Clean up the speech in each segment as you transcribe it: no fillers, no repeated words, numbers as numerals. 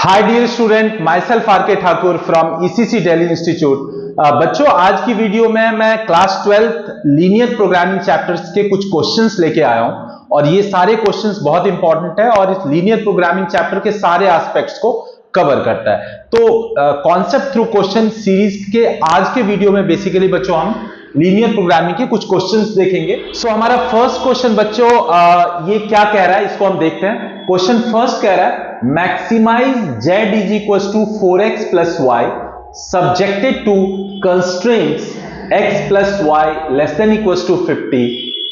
Hi dear student, myself R K Thakur from ECC Delhi institute. बच्चों, आज की video में मैं class 12th linear programming chapters के कुछ क्वेश्चंस लेके आया हूं और ये सारे क्वेश्चंस बहुत इंपॉर्टेंट है और इस लीनियर प्रोग्रामिंग चैप्टर के सारे एस्पेक्ट्स को कवर करता है। तो कॉन्सेप्ट थ्रू क्वेश्चन सीरीज के आज के वीडियो में बेसिकली बच्चों हम लीनियर प्रोग्रामिंग के कुछ क्वेश्चंस देखेंगे। सो हमारा फर्स्ट क्वेश्चन बच्चों ये क्या कह रहा है, इसको हम देखते हैं। क्वेश्चन फर्स्ट कह रहा है maximize z is equal to 4x plus y subjected to constraints x plus y less than equal to 50,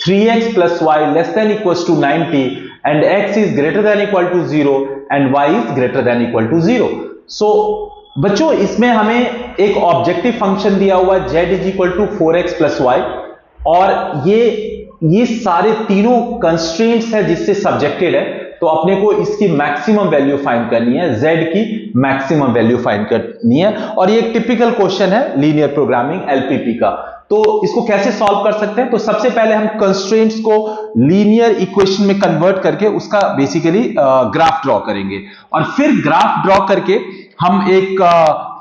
3x plus y less than equal to 90 and x is greater than equal to 0 and y is greater than equal to 0। So बच्चों, इसमें हमें एक objective function दिया हुआ है z is equal to 4x plus y और ये सारे तीनों कंस्ट्रेंट्स है जिससे सब्जेक्टेड है। तो अपने को इसकी मैक्सिमम वैल्यू फाइंड करनी है, z की मैक्सिमम वैल्यू फाइंड करनी है और ये एक टिपिकल क्वेश्चन है लीनियर प्रोग्रामिंग एलपीपी का। तो इसको कैसे सॉल्व कर सकते हैं? तो सबसे पहले हम कंस्ट्रेंट्स को लीनियर इक्वेशन में कन्वर्ट करके उसका बेसिकली ग्राफ ड्रॉ करेंगे और फिर ग्राफ ड्रॉ करके हम एक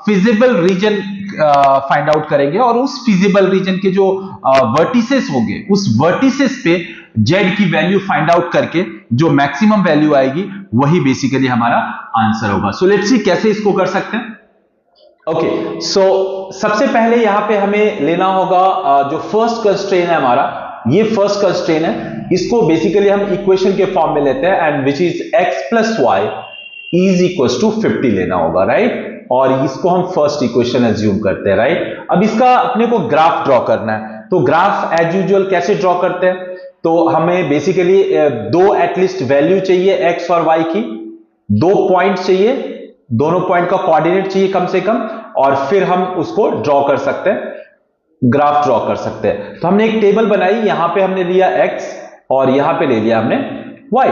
फिजिबल रीजन फाइंड आउट करेंगे और उस फिजिबल रीजन के जो वर्टिसेस होंगे उस वर्टिसेस पे z की वैल्यू फाइंड आउट करके जो मैक्सिमम वैल्यू आएगी वही बेसिकली हमारा आंसर होगा। सो लेट्स सी कैसे इसको कर सकते हैं। ओके, सो सबसे पहले यहां पे हमें लेना होगा जो फर्स्ट कंस्ट्रेंट है हमारा, ये फर्स्ट कंस्ट्रेंट है, इसको बेसिकली हम इक्वेशन के फॉर्म में लेते हैं and which is x plus y is equal to 50 लेना होगा, राइट। और इसको हम फर्स्ट इक्वेशन एज्यूम करते हैं, राइट। अब इसका अपने को ग्राफ ड्रॉ करना है, तो ग्राफ एज यूजुअल कैसे ड्रॉ करते हैं? तो हमें बेसिकली दो एटलीस्ट वैल्यू चाहिए x और y की, दो पॉइंट चाहिए, दोनों पॉइंट का कोऑर्डिनेट चाहिए कम से कम, और फिर हम उसको ड्रॉ कर सकते हैं, ग्राफ ड्रॉ कर सकते हैं। तो हमने एक टेबल बनाई, यहां पे हमने लिया x और यहां पे ले लिया हमने y।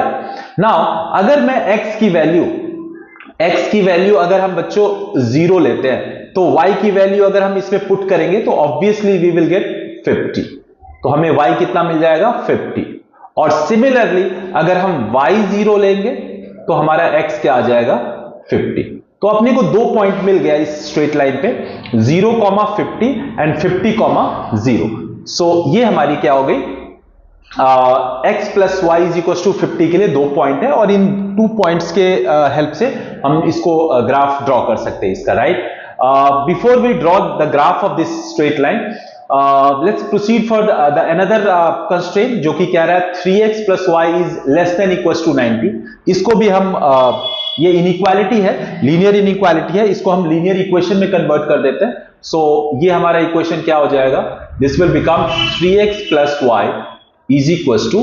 नाउ अगर मैं x की वैल्यू अगर हम बच्चों 0 लेते हैं तो y की वैल्यू अगर हम इसमें पुट करेंगे तो ऑब्वियसली वी विल गेट 50। तो हमें y कितना मिल जाएगा? 50। और सिमिलरली अगर हम y 0 लेंगे तो हमारा x क्या आ जाएगा? 50। तो अपने को दो पॉइंट मिल गया इस स्ट्रेट लाइन पे, 0,50 एंड 50,0। सो ये हमारी क्या हो गई? x plus y is equal to 50 के लिए दो पॉइंट है और इन टू पॉइंट्स के हेल्प से हम इसको ग्राफ ड्रॉ कर सकते हैं इसका, right. Before we draw the graph of this straight line, let's proceed for the another constraint जो कि कह रहा है 3x plus y is less than equal to 90। इसको भी हम ये इनइक्वालिटी है, लीनियर इनइक्वालिटी है, इसको हम लीनियर इक्वेशन में कन्वर्ट कर देते हैं। सो ये हमारा इक्वेशन क्या हो जाएगा? This will become 3x plus y is equal to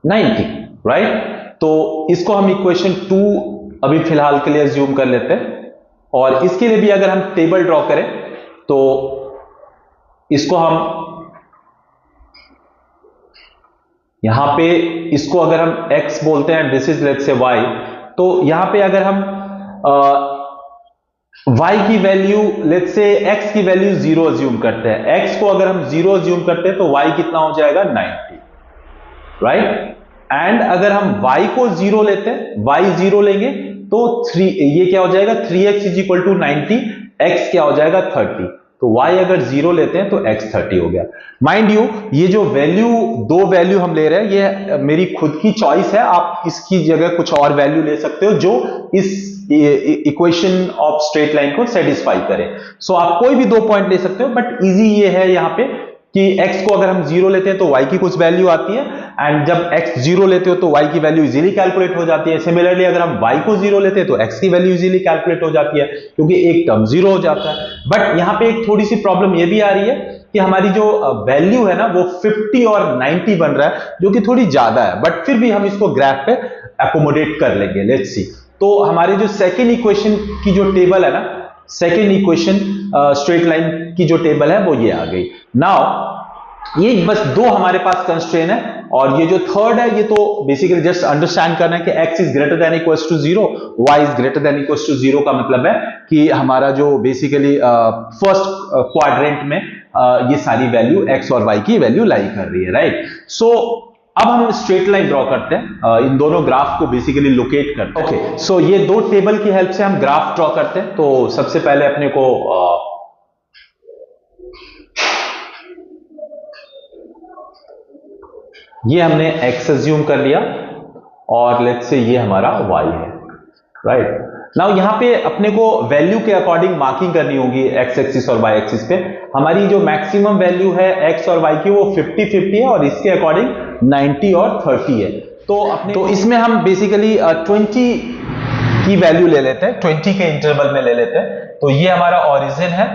90, right. तो इसको हम इक्वेशन 2 अभी फिलहाल के लिए अज्यूम कर लेते हैं और इसके लिए भी अगर हम टेबल ड्रॉ करें तो इसको हम यहां पे इसको अगर हम x बोलते हैं, this is let's say y, तो यहां पे अगर हम y की वैल्यू लेट्स से x की वैल्यू 0 अज्यूम करते हैं, x को अगर हम 0 अज्यूम करते हैं तो y कितना हो जाएगा? 90, राइट। एंड अगर हम y को 0 लेते हैं, y 0 लेंगे तो ये क्या हो जाएगा? 3x is equal to 90, x क्या हो जाएगा? 30। तो y अगर 0 लेते हैं तो x 30 हो गया। माइंड यू, ये जो वैल्यू, दो वैल्यू हम ले रहे हैं, ये मेरी खुद की चॉइस है, आप इसकी जगह कुछ और वैल्यू ले सकते हो जो इस इक्वेशन ऑफ स्ट्रेट लाइन को सेटिस्फाई करे। सो आप कोई भी दो पॉइंट ले सकते हो, बट इजी ये है यहां पे कि x को अगर हम 0 लेते हैं तो y की कुछ वैल्यू आती है एंड जब x 0 लेते हो तो y की वैल्यू इजीली कैलकुलेट हो जाती है। सिमिलरली अगर हम y को 0 लेते हैं तो x की वैल्यू इजीली कैलकुलेट हो जाती है क्योंकि एक टर्म 0 हो जाता है। बट यहां पे एक थोड़ी सी प्रॉब्लम ये भी आ रही है कि हमारी जो वैल्यू है ना वो 50 और 90 बन रहा है जो कि थोड़ी ज्यादा है, बट फिर भी हम इसको ग्राफ पे अकोमोडेट कर लेंगे। Let's see. तो हमारी जो सेकेंड इक्वेशन की जो टेबल है ना, सेकेंड इक्वेशन स्ट्रेट लाइन की जो टेबल है वो ये आ गई। नाउ ये बस दो हमारे पास कंस्ट्रेंट है और ये जो थर्ड है ये तो बेसिकली जस्ट अंडरस्टैंड करना है कि x is greater than equal to 0, y is greater than equal to 0 का मतलब है कि हमारा जो बेसिकली फर्स्ट क्वाड्रेंट में ये सारी वैल्यू x और y की वैल्यू लाई कर रही है, राइट। सो अब हम स्ट्रेट लाइन ड्रॉ करते हैं, इन दोनों ग्राफ को बेसिकली लोकेट करते हैं। ओके, सो ये दो टेबल की हेल्प से हम ग्राफ ड्रॉ करते हैं। तो सबसे पहले अपने को ये हमने x अज्यूम कर लिया और लेट्स से ये हमारा y है, राइट। नाउ यहां पे अपने को वैल्यू के अकॉर्डिंग मार्किंग करनी होगी x एक्सिस और y एक्सिस पे। हमारी जो मैक्सिमम वैल्यू है x और y की वो 50-50 है और इसके अकॉर्डिंग 90 और 30 है। तो इसमें हम बेसिकली 20 की वैल्यू ले लेते हैं, 20 के इंटरवल में ले लेते हैं। तो ये हमारा ओरिजिन है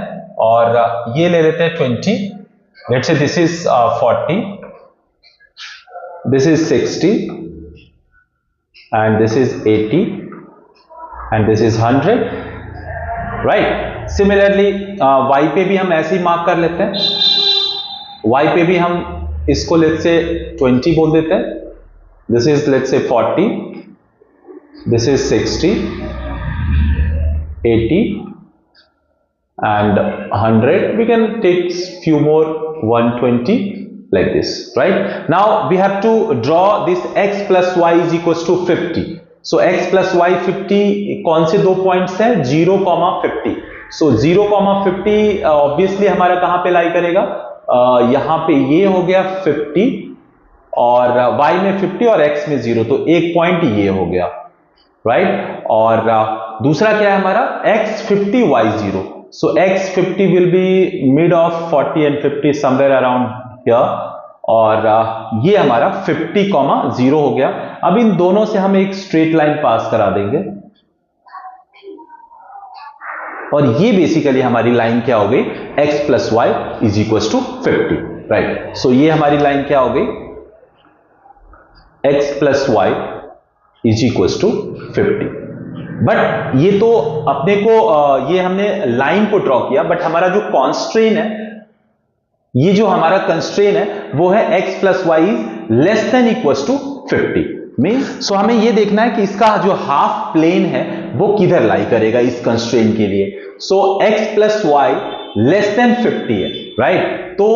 और ये ले लेते हैं 20। Let's say this is 40, this is 60 and this is 80 and this is 100, right। Similarly y पे भी हम ऐसे ही मार्क कर लेते हैं। y पे भी हम इसको लेट्स से 20 बोल देते हैं। this is let's say 40, this is 60, 80 and 100। we can take few more, 120 like this, right। now we have to draw this x plus y is equals to 50। so x plus y 50 कौन से दो points हैं, 0,50। so 0,50 obviously हमारा कहां पे लाई करेगा, यहां पे ये हो गया 50 और y में 50 और x में 0, तो एक पॉइंट ये हो गया, राइट। और दूसरा क्या है हमारा, x 50 y 0। so x 50 will be mid of 40 and 50 somewhere around और ये हमारा 50,0 हो गया। अब इन दोनों से हम एक स्ट्रेट लाइन पास करा देंगे और ये बेसिकली हमारी लाइन क्या हो गई, x plus Y is equal to 50, right. So ये हमारी लाइन क्या हो गई, x plus Y is equal to 50। But ये तो अपने को ये हमने लाइन को ड्रॉ किया, बट हमारा जो कॉन्स्ट्रेन है, ये जो हमारा कंस्ट्रेन है वो है x plus Y is less than equal to 50 means. So हमें ये देखना है कि इसका जो हाफ प्लेन है वो किधर लाई करेगा इस कंस्ट्रेन के लिए। So x plus y less than 50 है, राइट। तो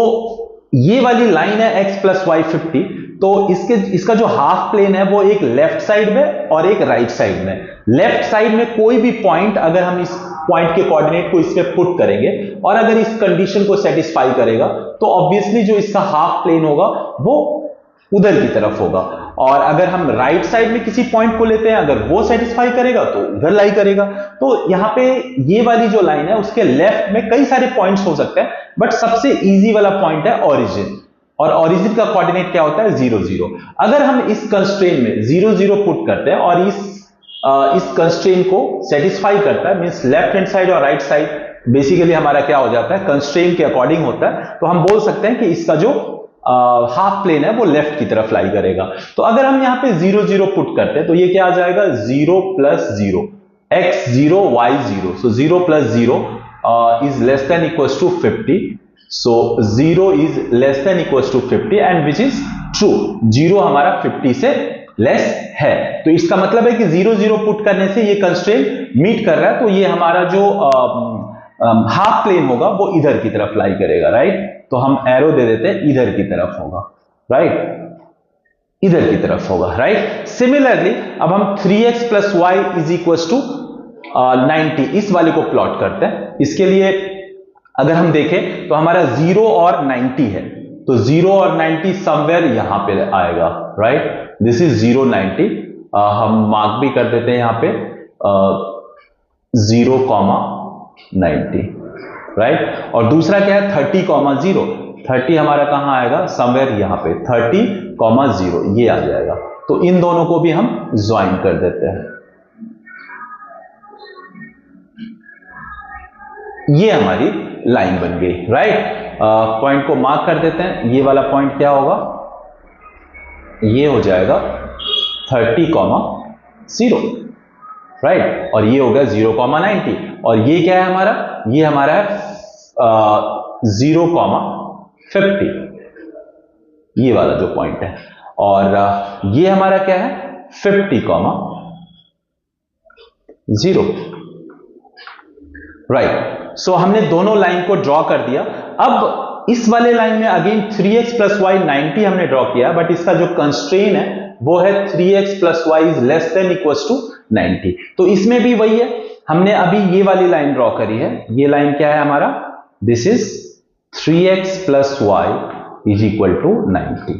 ये वाली लाइन है x प्लस वाई 50, तो इसका जो हाफ प्लेन है वो एक लेफ्ट साइड में और एक राइट साइड में। लेफ्ट साइड में कोई भी पॉइंट अगर हम इस पॉइंट के कोऑर्डिनेट को इस पे पुट करेंगे और अगर इस कंडीशन को सेटिस्फाई करेगा तो ऑब्वियसली जो इसका हाफ प्लेन होगा वो उधर की तरफ होगा। और अगर हम राइट साइड में किसी पॉइंट को लेते हैं, अगर वो सेटिस्फाई करेगा तो उधर लाई करेगा। तो यहां पे ये वाली जो लाइन है उसके लेफ्ट में कई सारे पॉइंट्स हो सकते हैं, बट सबसे इजी वाला पॉइंट है ओरिजिन, और ओरिजिन का कोऑर्डिनेट क्या होता है, 0 0। अगर हम इस कंस्ट्रेन में 0 0 पुट करते हैं और इस कंस्ट्रेन को सेटिस्फाई करता है, मींस लेफ्ट हैंड साइड और राइट साइड बेसिकली हमारा क्या हो जाता है, कंस्ट्रेन के अकॉर्डिंग होता है, तो हम बोल सकते हैं कि इसका जो हाफ प्लेन है वो लेफ्ट की तरफ लाई करेगा। तो अगर हम यहां पे 0 0 पुट करते हैं तो ये क्या आ जाएगा, 0 plus 0, x 0 y 0। So 0 plus 0 is less than equals to 50। So 0 is less than equals to 50 and which is true, 0 हमारा 50 से लेस है। तो इसका मतलब है कि 0 0 पुट करने से ये कंस्ट्रेंट मीट कर रहा है, तो ये हमारा जो हाफ प्लेन होगा वो इधर की तरफ लाई करेगा, राइट। तो हम एरो दे देते हैं, इधर की तरफ होगा, राइट, इधर की तरफ होगा, राइट। सिमिलरली अब हम 3x plus Y is equal to 90 इस वाले को प्लॉट करते हैं। इसके लिए अगर हम देखें तो हमारा 0 और 90 है, तो 0 और 90 समवेयर यहां पे आएगा, राइट। दिस इज 0 90, हम मार्क भी कर देते हैं यहां पे 0,90, राइट। और दूसरा क्या है 30,0, 30 हमारा कहां आएगा, समवेयर यहां पे 30,0 ये आ जाएगा। तो इन दोनों को भी हम ज्वाइन कर देते हैं, ये हमारी लाइन बन गई, राइट। पॉइंट को मार्क कर देते हैं, ये वाला पॉइंट क्या होगा, ये हो जाएगा 30,0, राइट। और ये हो गया 0,90, और ये क्या है हमारा, ये हमारा है 0,50, ये वाला जो पॉइंट है। और ये हमारा क्या है 50,0, राइट। सो हमने दोनों लाइन को ड्रॉ कर दिया। अब इस वाले लाइन में अगेन 3x प्लस वाई 90 हमने ड्रॉ किया, बट इसका जो कंस्ट्रेन है वो है 3x plus Y is less than equals to 90। तो इसमें भी वही है, हमने अभी ये वाली लाइन ड्रॉ करी है, ये लाइन क्या है हमारा, this is 3x plus Y is equal to 90।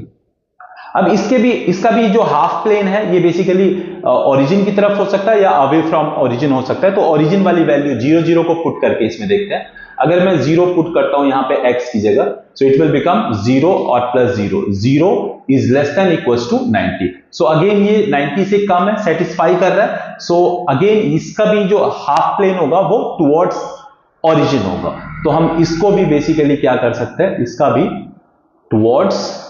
अब इसका भी जो हाफ प्लेन है ये बेसिकली ओरिजिन की तरफ हो सकता है या अवे फ्रॉम ओरिजिन हो सकता है। तो ओरिजिन वाली वैल्यू 0 0 को पुट करके इसमें देखते हैं। अगर मैं 0 पुट करता हूं यहां पे x की जगह, सो इट विल बिकम 0 और plus 0, 0 is less than equals to 90। So again ये 90 से कम है, सेटिस्फाई कर रहा है। सो अगेन इसका भी जो हाफ प्लेन होगा वो टुवर्ड्स ओरिजिन होगा। तो हम इसको भी बेसिकली क्या कर सकते हैं, इसका भी टुवर्ड्स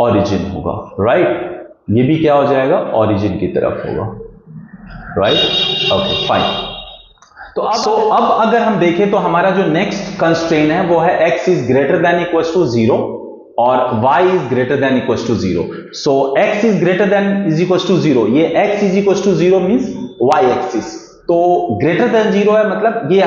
ओरिजिन होगा, राइट। ये भी क्या हो जाएगा, ओरिजिन की तरफ होगा, राइट। Okay fine. तो अब अगर हम देखें तो हमारा जो नेक्स्ट कंस्ट्रेन है वो है x is greater than equals to 0 और y is greater than equals to 0। So x is greater than is equals to 0, ये x is equals to 0 means y axis. तो ग्रेटर देन 0 है, मतलब ये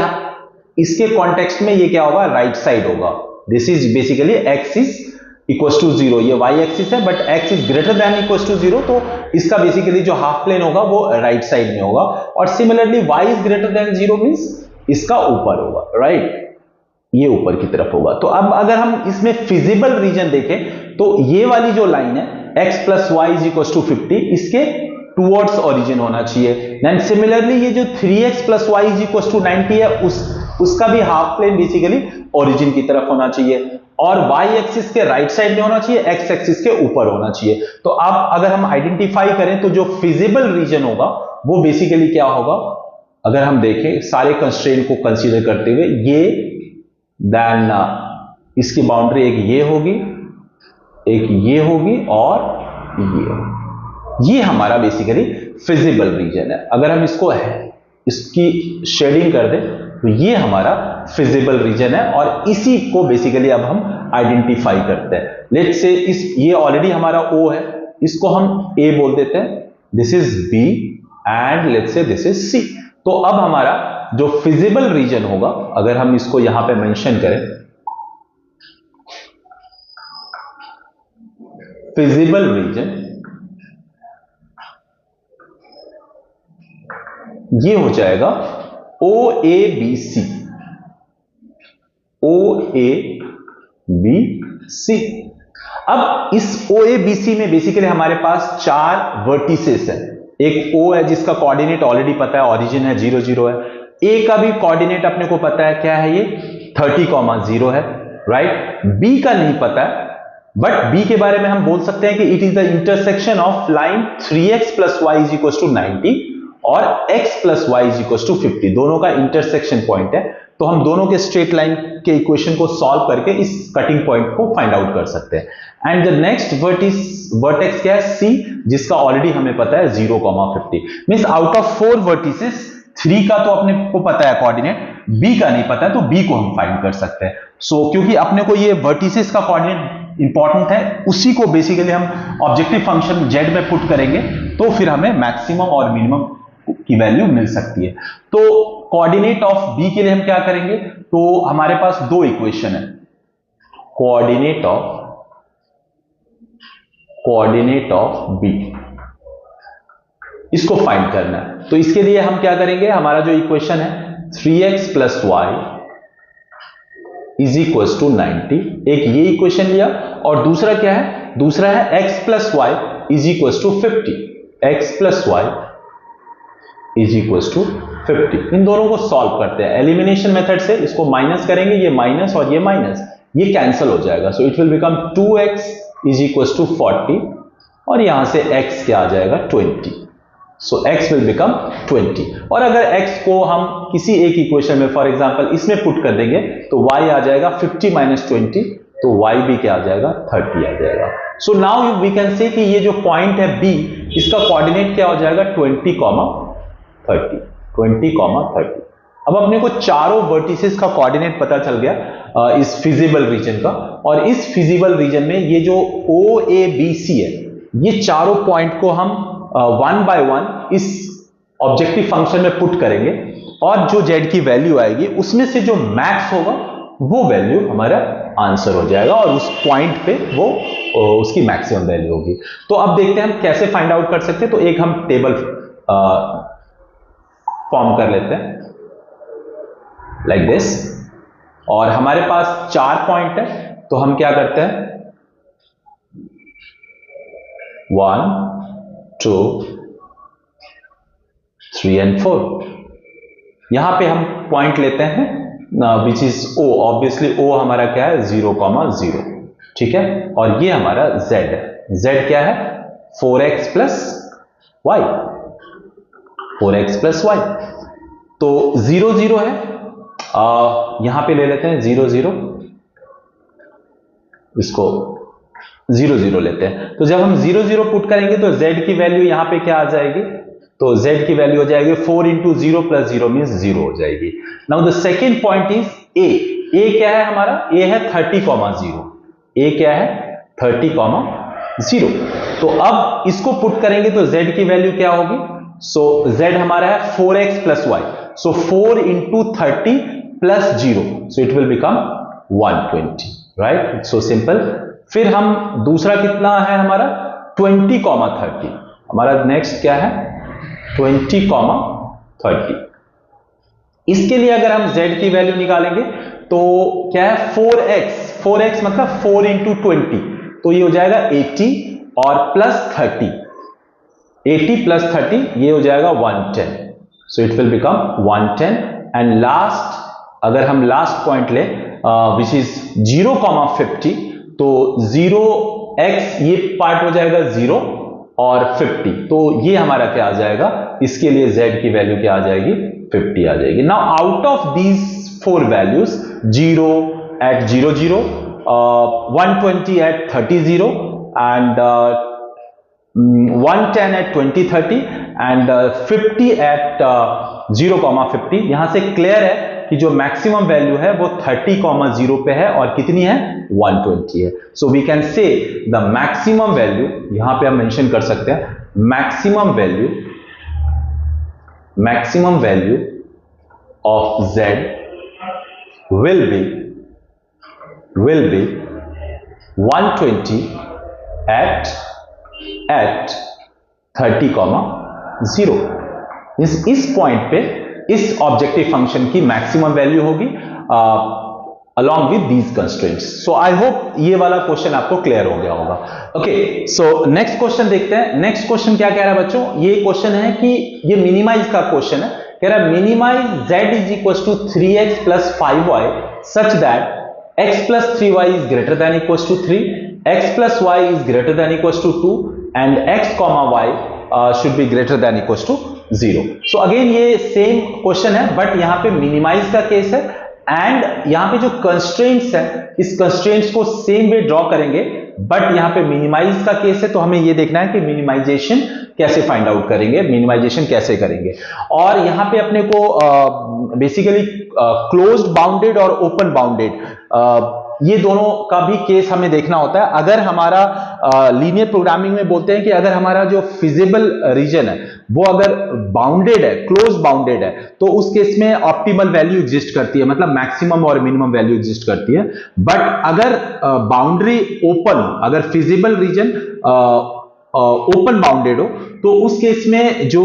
इसके कॉन्टेक्स्ट में ये क्या होगा, राइट साइड होगा। This is basically x is equals to 0, ये y एक्सिस है, but x is greater than equals to 0, तो इसका बेसिकली जो हाफ प्लेन होगा वो राइट साइड में होगा। और similarly y is greater then 0 means इसका ऊपर होगा, राइट, ये ऊपर की तरफ होगा। तो अब अगर हम इसमें फिजिबल रीजन देखें तो ये वाली जो लाइन है x plus Y is equals to 50, इसके टुवर्ड्स ओरिजिन होना चाहिए। देन सिमिलरली ये जो 3x plus Y is equals to 90 है उसका भी हाफ प्लेन बेसिकली ओरिजिन की तरफ होना चाहिए और y एक्सिस के राइट साइड में होना चाहिए, x एक्सिस के ऊपर होना चाहिए। तो अब अगर हम आइडेंटिफाई करें तो जो फिजिबल रीजन होगा वो बेसिकली क्या होगा, अगर हम देखें सारे कंस्ट्रेंट को कंसीडर करते हुए, ये देन इसकी बाउंड्री एक ये होगी, एक ये होगी और ये हमारा बेसिकली फिजिबल रीजन है। अगर हम इसकी शेडिंग कर दें तो ये हमारा फिजिबल रीजन है और इसी को बेसिकली अब हम आइडेंटिफाई करते हैं। लेट्स से ये ऑलरेडी हमारा O है, इसको हम A बोल देते हैं, this is B and let's say this is C। तो अब हमारा जो फिजिबल रीजन होगा, अगर हम इसको यहां पे मेंशन करें, फिजिबल रीजन ये हो जाएगा OABC, OABC। अब इस OABC में बेसिकली हमारे पास 4 वर्टिसेस है। एक O है जिसका कोऑर्डिनेट ऑलरेडी पता है, ओरिजिन है 0 0 है। A का भी कोऑर्डिनेट अपने को पता है, क्या है ये 30,0 है, राइट। B का नहीं पता है, बट B के बारे में हम बोल सकते हैं कि it is the intersection of line 3x plus Y is equal to 90 और x plus Y is equal to 50, दोनों का इंटरसेक्शन पॉइंट है। तो हम दोनों के स्ट्रेट लाइन के इक्वेशन को सॉल्व करके इस कटिंग पॉइंट को फाइंड आउट कर सकते हैं। एंड द नेक्स्ट वर्टेक्स क्या है, C, जिसका ऑलरेडी हमें पता है 0, 50। मींस आउट ऑफ 4 वर्टिसेस 3 का तो अपने को पता है कोऑर्डिनेट, B का नहीं पता है, तो B को हम फाइंड कर सकते हैं। सो क्योंकि अपने को ये वर्टिसेस का कोऑर्डिनेट इंपॉर्टेंट है, उसी को बेसिकली हम ऑब्जेक्टिव फंक्शन z में पुट करेंगे तो फिर हमें मैक्सिमम और मिनिमम की वैल्यू मिल सकती है। तो कोऑर्डिनेट ऑफ B के लिए हम क्या करेंगे, तो हमारे पास 2 इक्वेशन है, कोऑर्डिनेट ऑफ B, इसको फाइंड करना है। तो इसके लिए हम क्या करेंगे, हमारा जो इक्वेशन है 3x plus Y is equal to 90, एक ये इक्वेशन लिया और दूसरा क्या है, दूसरा है x plus Y is equal to 50, x plus Y is equal to 50। इन दोनों को सॉल्व करते हैं एलिमिनेशन मेथड से, इसको माइनस करेंगे, ये माइनस और ये माइनस, ये कैंसिल हो जाएगा। So it will become 2x is equal to 40 और यहां से x क्या आ जाएगा 20। So x will become 20। और अगर x को हम किसी एक इक्वेशन में, फॉर एग्जांपल इसमें पुट कर देंगे तो y आ जाएगा 50 माइनस 20, तो y भी क्या आ जाएगा 30 आ जाएगा। So now we can say कि ये जो पॉइंट है B, इसका कोऑर्डिनेट क्या हो जाएगा 20, 30। अब अपने को चारों वर्टिसेस का कोऑर्डिनेट पता चल गया इस फिजिबल रीजन का, और इस फिजिबल रीजन में ये जो OABC है, ये चारों पॉइंट को हम 1 बाय 1 इस ऑब्जेक्टिव फंक्शन में पुट करेंगे और जो z की वैल्यू आएगी उसमें से जो मैक्स होगा वो वैल्यू हमारा आंसर हो जाएगा और उस पॉइंट पे वो उसकी मैक्सिमम वैल्यू होगी। तो अब देखते हैं हम कैसे फाइंड आउट कर सकते हैं। तो एक हम टेबल फॉर्म कर लेते हैं लाइक दिस, और हमारे पास 4 पॉइंट है, तो हम क्या करते हैं 1 2 3 and 4। यहां पे हम पॉइंट लेते हैं which is O। Obviously O हमारा क्या है 0,0, ठीक है, और ये हमारा Z है। Z क्या है 4x plus y, 4x plus y। तो 0 0 है, यहां पे ले लेते हैं 0 0, इसको 0 0 लेते हैं। तो जब हम 0 0 पुट करेंगे तो Z की वैल्यू यहां पे क्या आ जाएगी, तो Z की वैल्यू हो जाएगी 4 into 0 plus 0 means 0 हो जाएगी। Now the second point is A। A क्या है हमारा, A है 30,0। A क्या है 30,0। तो अब इसको पुट करेंगे तो Z की वैल्यू क्या होगी, सो Z हमारा है 4x plus y, so 4 into 30 plus 0, so it will become 120, right, so simple. फिर हम दूसरा कितना है हमारा 20,30। हमारा नेक्स्ट क्या है 20,30। इसके लिए अगर हम Z की वैल्यू निकालेंगे तो क्या है 4x मतलब 4 into 20, तो ये हो जाएगा 80 और प्लस 30, 80 प्लस 30 ये हो जाएगा 110, सो it will become 110। And last अगर हम लास्ट पॉइंट ले विच इज 0,50, तो 0x ये पार्ट हो जाएगा 0 और 50, तो ये हमारा क्या आ जाएगा, इसके लिए Z की वैल्यू क्या आ जाएगी 50 आ जाएगी। Now out of these 4 values 0 at 0 0, 120 at 30 0 and 110 at 20 30 and 50 at 0,50, यहां से क्लियर है कि जो मैक्सिमम वैल्यू है वो 30,0 पे है और कितनी है 120 है। So we can say the maximum value, यहां पे हम मेंशन कर सकते हैं maximum value of Z will be 120 at 30,0। इस पॉइंट पे इस ऑब्जेक्टिव फंक्शन की मैक्सिमम वैल्यू होगी along with these constraints। so I hope ये वाला क्वेश्चन आपको क्लियर हो गया होगा। ओके, सो नेक्स्ट क्वेश्चन देखते हैं। नेक्स्ट क्वेश्चन क्या कह रहा है बच्चों, ये क्वेश्चन है कि ये मिनिमाइज का क्वेश्चन है, कह रहा है minimize Z is equals to 3x plus 5y such that x plus 3y is greater than equals to 3, x plus y is greater than equals to 2 and x comma y should be greater than equals to 0। so again ये same question है but यहाँ पे minimise का case है and यहाँ पे जो constraints है इस कंस्ट्रेंट्स को सेम वे ड्रॉ करेंगे, बट यहाँ पे मिनिमाइज का केस है तो हमें ये देखना है कि मिनिमाइजेशन कैसे फाइंड आउट करेंगे, मिनिमाइजेशन कैसे करेंगे। और यहाँ पे अपने को बेसिकली क्लोज्ड बाउंडेड और ओपन बाउंडेड ये दोनों का भी केस हमें देखना होता है। अगर हमारा लीनियर प्रोग्रामिंग में बोलते हैं कि अगर हमारा जो फिजिबल रीजन है वो अगर बाउंडेड है, क्लोज बाउंडेड है, तो उस केस में ऑप्टिमल वैल्यू एग्जिस्ट करती है, मतलब मैक्सिमम और मिनिमम वैल्यू एग्जिस्ट करती है। बट अगर बाउंड्री ओपन, अगर फिजिबल रीजन ओपन बाउंडेड हो तो उस केस में जो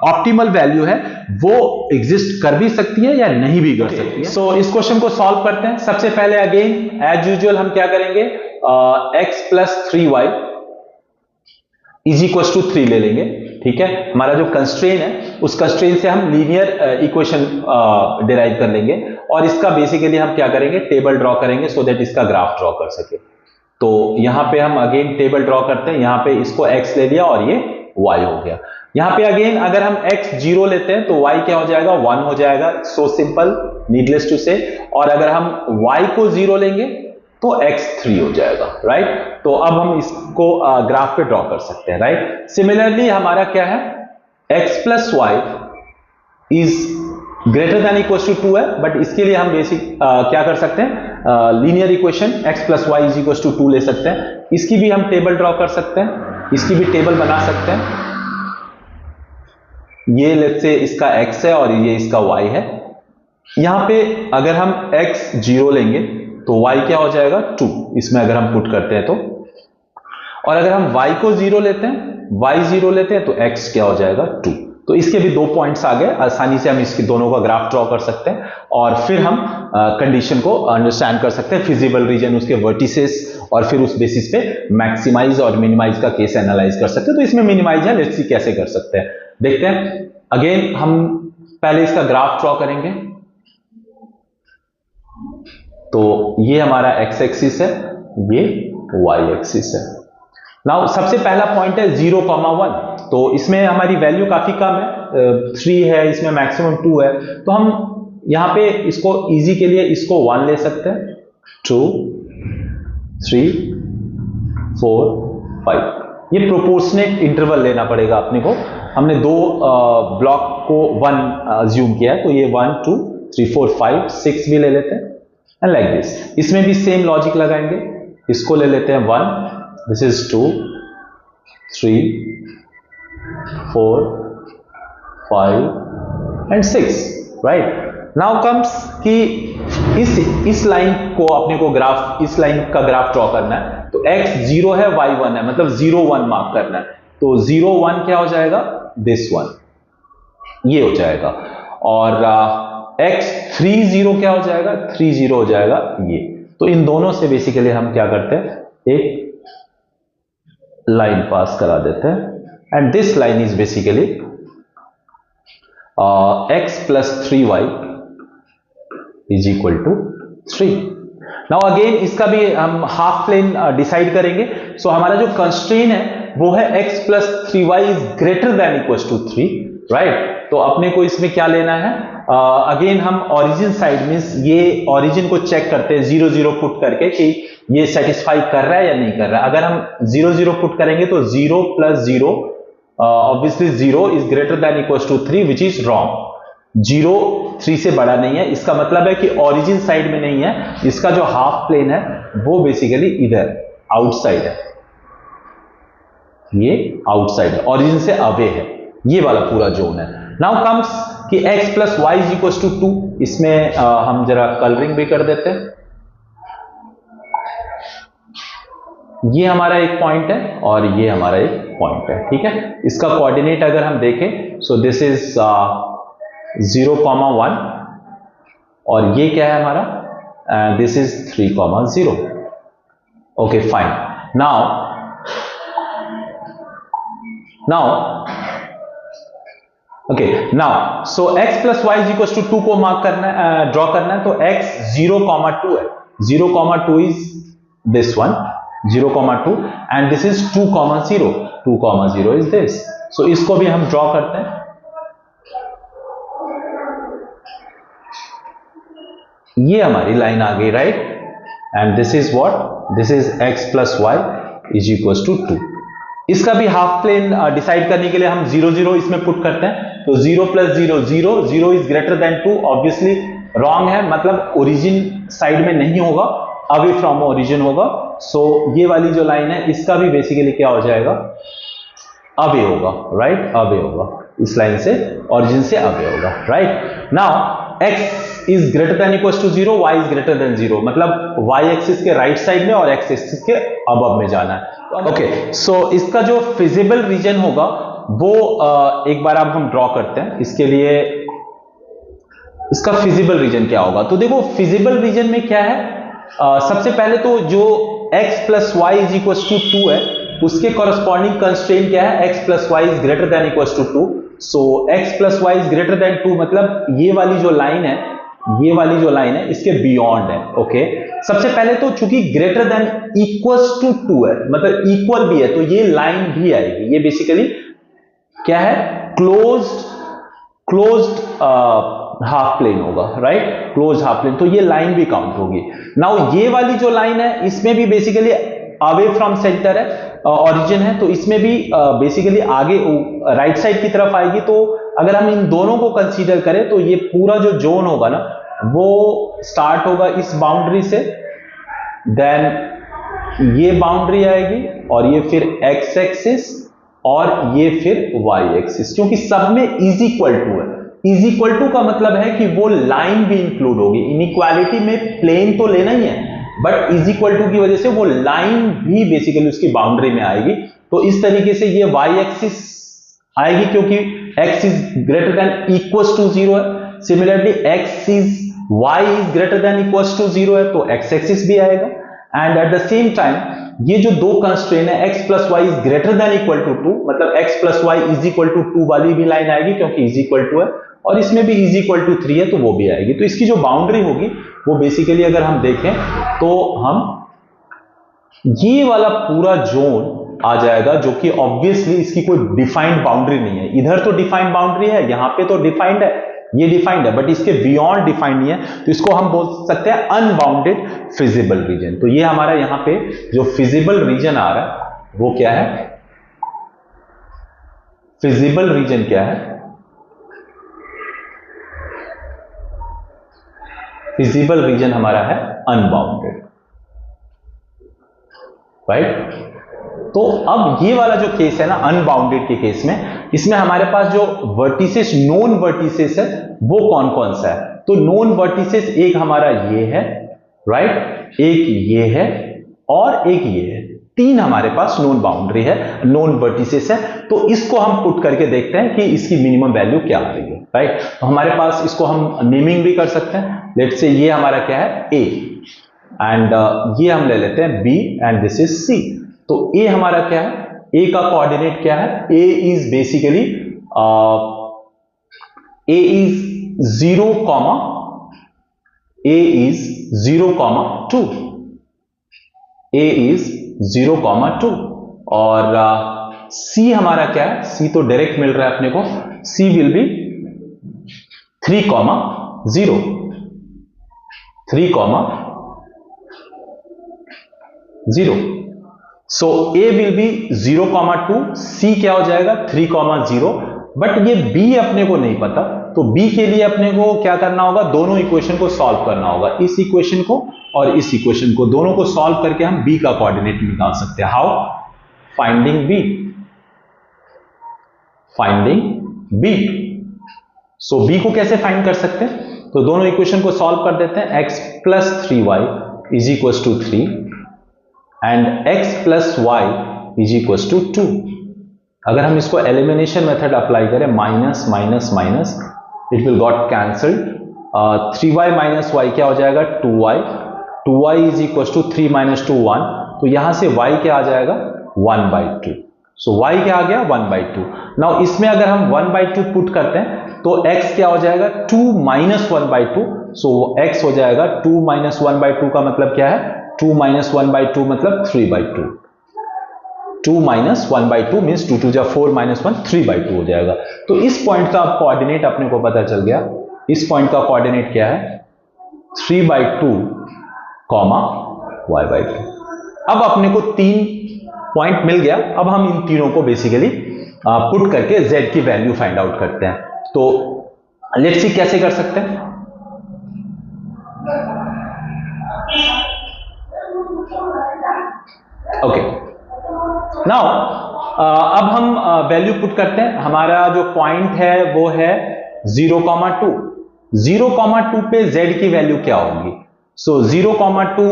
ऑप्टिमल वैल्यू है वो एग्जिस्ट कर भी सकती है या नहीं भी कर सकती है। सो इस क्वेश्चन को सॉल्व करते हैं। सबसे पहले अगेन एज यूजुअल हम क्या करेंगे, x plus 3y is equal to 3 ले लेंगे, ठीक है। हमारा जो कंस्ट्रेन है उस कंस्ट्रेन से हम लीनियर इक्वेशन डिराइव कर लेंगे और इसका बेसिकली हम क्या करेंगे, टेबल ड्रॉ करेंगे सो दैट इसका ग्राफ ड्रॉ कर सके। तो यहां पे हम अगेन टेबल ड्रॉ करते हैं, यहां पे इसको x ले लिया और ये y हो गया। यहां पे अगेन अगर हम x 0 लेते हैं तो y क्या हो जाएगा, 1 हो जाएगा, सो सिंपल, नीडलेस टू से। और अगर हम y को 0 लेंगे तो x 3 हो जाएगा, राइट। तो अब हम इसको ग्राफ पे ड्रॉ कर सकते हैं, राइट। सिमिलरली हमारा क्या है, x plus y is greater than equal to 2 है, बट इसके लिए हम बेसिक क्या कर सकते हैं, linear equation x plus Y is equal to 2 ले सकते हैं। इसकी भी हम टेबल ड्रॉ कर सकते हैं, इसकी भी टेबल बना सकते हैं। ये लेट्स से इसका x है और ये इसका y है, यहां पे अगर हम x 0 लेंगे तो y क्या हो जाएगा 2, इसमें अगर हम पुट करते हैं तो। और अगर हम y को 0 लेते हैं, y 0 लेते हैं तो x क्या हो जाएगा 2। तो इसके भी 2 पॉइंट्स आ गए, आसानी से हम इसके दोनों का ग्राफ ड्रॉ कर सकते हैं और फिर हम कंडीशन को अंडरस्टैंड कर सकते हैं, फिजिबल रीजन, उसके वर्टिसेस, और फिर उस बेसिस पे मैक्सिमाइज और मिनिमाइज का केस एनालाइज कर सकते हैं। तो इसमें मिनिमाइज है, लेट्स सी कैसे कर सकते हैं, देखते हैं। अगेन हम पहले इसका ग्राफ ड्रॉ करेंगे। तो ये हमारा x एक्सिस है, ये y एक्सिस है। नाउ सबसे पहला पॉइंट है 0,1, तो इसमें हमारी वैल्यू काफी कम है, 3 है, इसमें मैक्सिमम 2 है। तो हम यहां पे इसको इजी के लिए इसको 1 ले सकते हैं, 2, 3, 4, 5। ये प्रोपोर्शनेट इंटरवल लेना पड़ेगा अपने को। हमने दो ब्लॉक को 1 अज्यूम किया है, तो ये 1, 2, 3, 4, 5, 6 भी ले लेते हैं, एंड लाइक दिस। इसमें भी सेम लॉजिक लगाएंगे, इसको ले लेते हैं 1, this is 2, 3, 4, 5 and 6, right. Now comes कि इस लाइन को अपने को ग्राफ, इस लाइन का ग्राफ ड्रॉ करना है। तो x 0 है, y 1 है, मतलब 0, 1 मार्क करना है। तो 0, 1 क्या हो जाएगा, दिस 1, ये हो जाएगा। और x 3, 0 क्या हो जाएगा, 3, 0 हो जाएगा ये। तो इन दोनों से बेसिकली हम क्या करते हैं, एक लाइन पास करा देते हैं, and this line is basically x plus 3y is equal to 3। Now again इसका भी हम हाफ प्लेन डिसाइड करेंगे। सो हमारा जो कंस्ट्रेन है वो है x plus 3y is greater than equal to 3, right. तो अपने को इसमें क्या लेना है, अगेन हम ओरिजिन साइड मींस ये ओरिजिन को चेक करते हैं 0, 0 पुट करके कि ये सेटिस्फाई कर रहा है या नहीं कर रहा है। अगर हम 0, 0 पुट करेंगे तो 0 plus 0 obviously 0 is greater than equal to 3, which is wrong. 0 3 से बड़ा नहीं है, इसका मतलब है कि ओरिजिन साइड में नहीं है, इसका जो हाफ प्लेन है वो बेसिकली इधर आउटसाइड है, ये आउटसाइड है, ओरिजिन से अवे है, ये वाला पूरा जोन है। नाउ कम्स कि x plus y is equal to 2, इसमें हम जरा कलरिंग भी कर देते हैं। ये हमारा एक पॉइंट है और ये हमारा एक पॉइंट है, ठीक है। इसका कोऑर्डिनेट अगर हम देखें, सो दिस इज 0,1 और ये क्या है हमारा, this is 3,0। Okay fine. Now so x plus y is equal to 2 को मार्क करना है, ड्रॉ करना है। तो x 0,2 है, 0,2 is this one, 0,2 and this is 2,0, 2,0 is this. So इसको भी हम ड्रॉ करते हैं। ये हमारी लाइन आ गई, right, and this is what, this is x plus y is equal to 2। इसका भी हाफ प्लेन डिसाइड करने के लिए हम 0, 0 इसमें पुट करते हैं। तो 0 plus 0, 0, 0 is greater than 2, obviously wrong है, मतलब ओरिजिन साइड में नहीं होगा, अवे फ्रॉम ओरिजिन होगा। सो ये वाली जो लाइन है इसका भी बेसिकली क्या हो जाएगा, अवे होगा, राइट, अवे होगा, इस लाइन से ओरिजिन से अवे होगा, right. Now x is greater than equal to 0, y is greater then 0, मतलब y एक्सिस के राइट साइड में और x एक्सिस के अबव में जाना है। ओके, सो इसका जो फिजिबल रीजन होगा वो एक बार अब हम ड्रॉ करते हैं। इसके लिए इसका फिजिबल रीजन क्या होगा, तो देखो फिजिबल रीजन में क्या है, सबसे पहले तो जो x plus y is equal to 2 है उसके कॉरस्पॉन्डिंग कंस्ट्रेंट क्या है, x plus y is greater than equal to 2। So x plus y is greater than 2, मतलब ये वाली जो लाइन है, ये वाली जो लाइन है इसके बियॉन्ड है। ओके, सबसे पहले तो चूंकि ग्रेटर देन इक्वल्स टू 2 है, मतलब इक्वल भी है, तो ये लाइन भी आएगी। ये बेसिकली क्या है, क्लोज्ड हाफ प्लेन होगा, राइट, क्लोज हाफ प्लेन, तो ये लाइन भी काउंट होगी। नाउ ये वाली जो लाइन है इसमें भी बेसिकली अवे फ्रॉम सेंटर है, ओरिजिन है, तो इसमें भी बेसिकली आगे राइट साइड की तरफ आएगी। तो अगर हम इन दोनों को कंसीडर करें तो ये पूरा जो जोन होगा ना वो स्टार्ट होगा इस बाउंड्री से, देन ये बाउंड्री आएगी और ये फिर x एक्सिस और ये फिर y एक्सिस, क्योंकि सब में इज इक्वल टू है, इज इक्वल टू का मतलब है कि वो लाइन भी इंक्लूड होगी। इनइक्वालिटी में प्लेन तो लेना ही है, बट इज इक्वल टू की वजह से वो लाइन भी बेसिकली उसकी बाउंड्री में आएगी। तो इस तरीके से ये y एक्सिस आएगी क्योंकि x is greater than equals to 0 है। Similarly y is greater than equals to 0 है, तो x एक्सिस भी आएगा। And at the same time ये जो दो कंस्ट्रेंट है x plus Y is greater than equal to 2, मतलब x plus Y is equal to 2 वाली भी लाइन आएगी क्योंकि इज इक्वल टू है, और इसमें भी इज इक्वल टू 3 है तो वो भी आएगी। तो इसकी जो बाउंड्री होगी वो बेसिकली अगर हम देखें तो हम ये वाला पूरा जोन आ जाएगा, जो कि ऑब्वियसली इसकी कोई डिफाइंड बाउंड्री नहीं है। इधर तो डिफाइंड बाउंड्री है, यहां पे तो डिफाइंड है, ये डिफाइंड है, बट इसके बियॉन्ड डिफाइंड नहीं है, तो इसको हम बोल सकते हैं अनबाउंडेड फिजिबल रीजन। तो ये हमारा यहां पे जो फिजिबल रीजन आ रहा है वो क्या है, फिजिबल रीजन क्या है, फिजिबल रीजन हमारा है अनबाउंडेड, राइट। तो अब ये वाला जो केस है ना अनबाउंडेड के केस में, इसमें हमारे पास जो वर्टिसेस, नोन वर्टिसेस है वो कौन कौन सा है। तो नोन वर्टिसेस एक हमारा ये है, राइट, एक ये है और एक ये है, तीन हमारे पास नोन बाउंड्री है, नोन वर्टिसेस है। तो इसको हम पुट करके देखते हैं कि इसकी मिनिमम वैल्यू क्या आ रही है, राइट। तो हमारे पास इसको हम नेमिंग भी कर सकते हैं। लेट्स से ये हमारा क्या है A, एंड ये हम ले लेते हैं B and this is C। तो A हमारा क्या है, A का कोऑर्डिनेट क्या है, A is basically A is 0, A is 0,2, A is 0,2 और C हमारा क्या है, C तो डायरेक्ट मिल रहा है अपने को, C will be 3,0, 3,0। So A will be 0,2, C क्या हो जाएगा 3,0, बट ये B अपने को नहीं पता, तो B के लिए अपने को क्या करना होगा, दोनों इक्वेशन को सॉल्व करना होगा, इस इक्वेशन को और इस इक्वेशन को, दोनों को सॉल्व करके हम B का कोऑर्डिनेट निकाल सकते हैं। How, finding B। So B को कैसे फाइंड कर सकते हैं, तो दोनों इक्वेशन को सॉल्व कर देते हैं। x plus 3y is equal to 3 and x plus Y is equal to 2। अगर हम इसको एलिमिनेशन मेथड अप्लाई करें, minus minus minus, it will got cancelled. 3y minus y क्या हो जाएगा 2y, 2y is equal to 3 minus 2 1, तो यहां से y क्या आ जाएगा 1/2। सो y क्या आ गया 1/2। नाउ इसमें अगर हम 1/2 पुट करते हैं तो x क्या हो जाएगा 2 माइनस 1/2, सो x हो जाएगा 2 माइनस 1/2 का मतलब क्या है, 2 माइनस 1/2 मतलब 3/2। 2 माइनस 1/2 मीन्स 2 2 जा 4 माइनस 1 3/2 हो जाएगा। तो इस पॉइंट का कोऑर्डिनेट अपने को पता चल गया, इस पॉइंट का कोऑर्डिनेट क्या है 3/2, y/2। अब अपने को 3 पॉइंट मिल गया। अब हम इन तीनों को बेसिकली पुट करके z की वैल्यू फाइंड आउट करते हैं। तो लेट्स सी कैसे कर सकते हैं। ओके, नाउ अब हम वैल्यू पुट करते हैं। हमारा जो पॉइंट है वो है 0,2। 0,2 पे z की वैल्यू क्या होगी, सो 0,2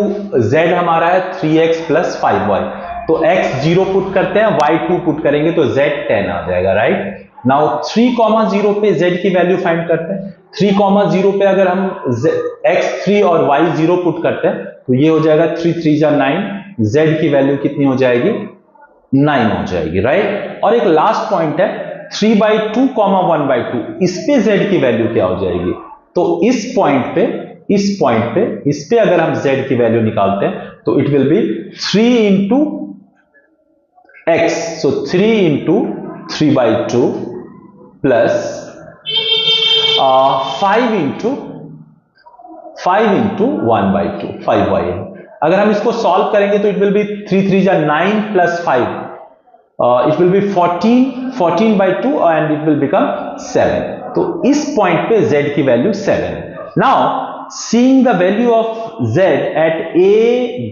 z हमारा है 3x प्लस 5y, तो x 0 पुट करते हैं, y 2 पुट करेंगे तो z 10 आ जाएगा, राइट। नाउ 3,0 पे z की वैल्यू फाइंड करते हैं। 3,0 पे अगर हम x 3 और y 0 पुट करते हैं तो ये हो जाएगा 3 3 जा 9, z की वैल्यू कितनी हो जाएगी 9 हो जाएगी, राइट। और एक लास्ट पॉइंट है 3/2, 1/2, इस पे z की वैल्यू क्या हो जाएगी, तो इस पे अगर हम z की वैल्यू निकालते हैं तो it will B 3 into x, so 3 into 3/2 plus 5 into 1/2, 5y है। अगर हम इसको सॉल्व करेंगे तो इट विल बी 3 3 जा 9 plus 5, it will B 14/2 and it will become 7। तो इस पॉइंट पे z की वैल्यू 7 है। Now seeing the value of z at a,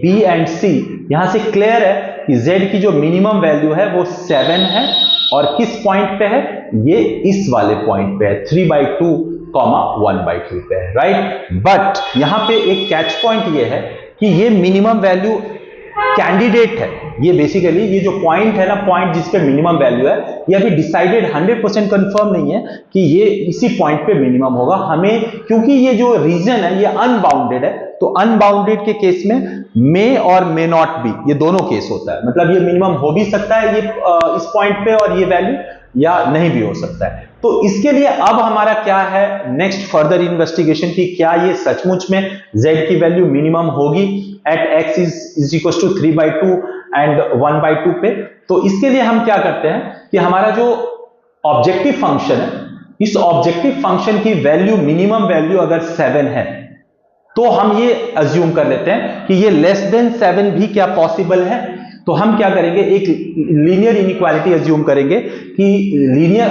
b and c, यहां से क्लियर है कि z की जो मिनिमम वैल्यू है वो 7 है और किस पॉइंट पे है, ये इस वाले पॉइंट पे है, 3/2, 1/2 पे है, राइट। बट यहां पे एक कैच पॉइंट ये है कि ये मिनिमम वैल्यू कैंडिडेट है, ये बेसिकली ये जो पॉइंट है ना, पॉइंट जिस पे मिनिमम वैल्यू है, ये अभी डिसाइडेड 100% कंफर्म नहीं है कि ये इसी पॉइंट पे मिनिमम होगा हमें, क्योंकि ये जो रीजन है ये अनबाउंडेड है। तो अनबाउंडेड के केस में मे और मे नॉट बी, ये दोनों केस होता है, मतलब ये मिनिमम हो भी सकता है ये इस पॉइंट पे और ये वैल्यू, या नहीं भी हो सकता है। तो इसके लिए अब हमारा क्या है नेक्स्ट फर्दर इन्वेस्टिगेशन की क्या ये सचमुच में z की वैल्यू मिनिमम होगी at x is equal to 3/2 and 1/2 पे। तो इसके लिए हम क्या करते हैं कि हमारा जो ऑब्जेक्टिव फंक्शन है, इस ऑब्जेक्टिव फंक्शन की वैल्यू मिनिमम वैल्यू अगर 7 है तो हम ये अज्यूम कर लेते हैं कि ये लेस देन 7 भी क्या पॉसिबल है। तो हम क्या करेंगे, एक लीनियर इनइक्वालिटी अज्यूम करेंगे कि linear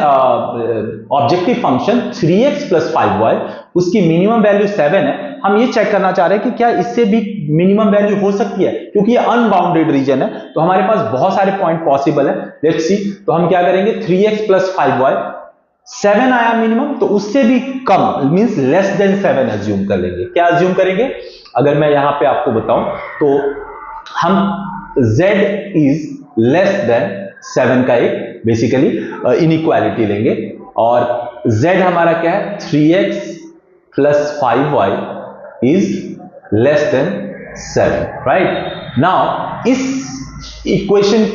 objective function 3x + 5y उसकी मिनिमम वैल्यू 7 है। हम ये चेक करना चाह रहे हैं कि क्या इससे भी मिनिमम वैल्यू हो सकती है, क्योंकि ये अनबाउंडेड रीजन है तो हमारे पास बहुत सारे पॉइंट पॉसिबल है। लेट्स सी, तो हम क्या करेंगे, 3x + 5y 7 आया मिनिमम, तो उससे भी कम मींस लेस देन 7 अज्यूम कर लेंगे। क्या अज्यूम करेंगे, अगर मैं यहां पे आपको बताऊं तो हम z इज लेस देन 7 का एक बेसिकली इनइक्वालिटी लेंगे, और z हमारा क्या है, 3x + 5y is less then 7, right. Now इस इक्वेशन,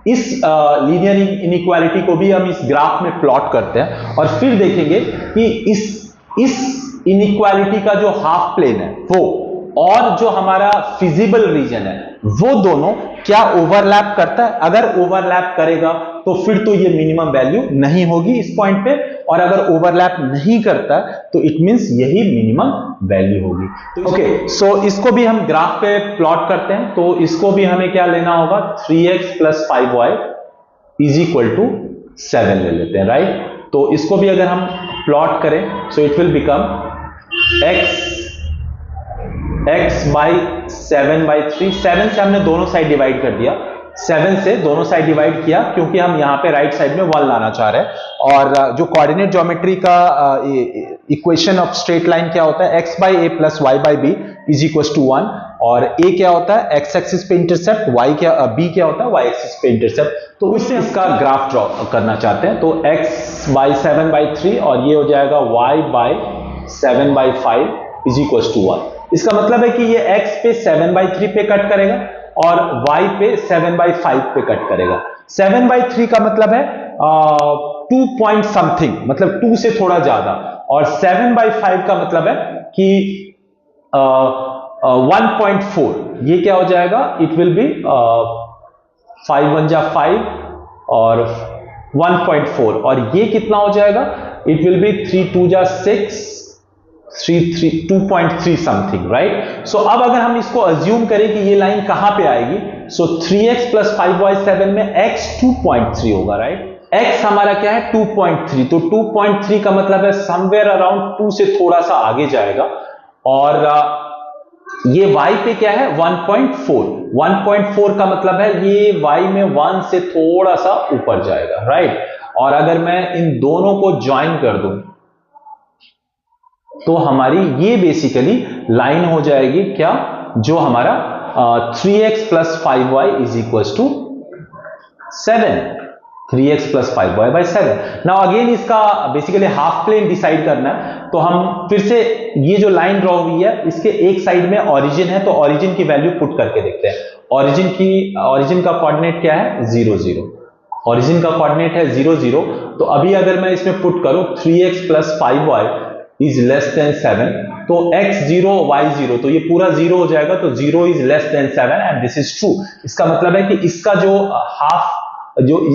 इस लीनियर इनइक्वालिटी को भी हम इस ग्राफ में प्लॉट करते हैं और फिर देखेंगे कि इस इनइक्वालिटी का जो हाफ प्लेन है वो और जो हमारा फिजिबल रीजन है वो दोनों क्या ओवरलैप करता है। अगर ओवरलैप करेगा तो फिर तो ये मिनिमम वैल्यू नहीं होगी इस पॉइंट पे, और अगर ओवरलैप नहीं करता तो इट मींस यही मिनिमम वैल्यू होगी। ओके, सो इसको भी हम ग्राफ पे प्लॉट करते हैं। तो इसको भी हमें क्या लेना होगा, 3x + 5y is equal to 7 ले लेते हैं, राइट। तो इसको भी अगर हम प्लॉट करें सो it will become x by 7/3। 7 से हमने दोनों साइड डिवाइड कर दिया, 7 से दोनों साइड डिवाइड किया क्योंकि हम यहां पे राइट साइड में 1 लाना चाह रहे हैं। और जो कोऑर्डिनेट ज्योमेट्री का इक्वेशन ऑफ स्ट्रेट लाइन क्या होता है, x by a + y by b is equal to 1, और a क्या होता है x एक्सिस पे इंटरसेप्ट, b क्या होता है y एक्सिस पे इंटरसेप्ट। तो उससे इसका ग्राफ ड्रॉ करना चाहते हैं। तो x by 7/3 और ये हो जाएगा y by 7/5 is equal to 1। इसका मतलब है कि ये x पे 7/3 पे कट करेगा और y पे 7/5 पे कट करेगा। 7/3 का मतलब है 2 पॉइंट समथिंग, मतलब 2 से थोड़ा ज्यादा, और 7/5 का मतलब है कि 1.4। ये क्या हो जाएगा, इट विल बी 5 1 जा 5 और 1.4, और ये कितना हो जाएगा, इट विल बी 3 2 जा 6 2.3 समथिंग, राइट। सो अब अगर हम इसको अज्यूम करें कि ये लाइन कहां पे आएगी, सो 3x + 5y 7 में x 2.3 होगा, राइट। x हमारा क्या है, 2.3, तो 2.3 का मतलब है समवेयर अराउंड 2 से थोड़ा सा आगे जाएगा, और ये y पे क्या है, 1.4। 1.4 का मतलब है ये y में 1 से थोड़ा सा ऊपर जाएगा, राइट। और अगर मैं इन दोनों को ज्वाइन कर दूं तो हमारी ये बेसिकली लाइन हो जाएगी क्या, जो हमारा 3x + 5y is equal to 7, 3x + 5y by 7। Now again इसका बेसिकली हाफ प्लेन डिसाइड करना है, तो हम फिर से ये जो लाइन ड्रॉ हुई है इसके एक साइड में ओरिजिन है, तो ओरिजिन की वैल्यू पुट करके देखते हैं। ओरिजिन का कोऑर्डिनेट क्या है, 0 0। ओरिजिन का कोऑर्डिनेट है 0 0। तो अभी अगर मैं इसमें पुट करूं 3x + 5y is less then 7, तो x 0 y 0, तो ये पूरा 0 हो जाएगा, तो 0 is less then 7 and this is true. इसका मतलब है कि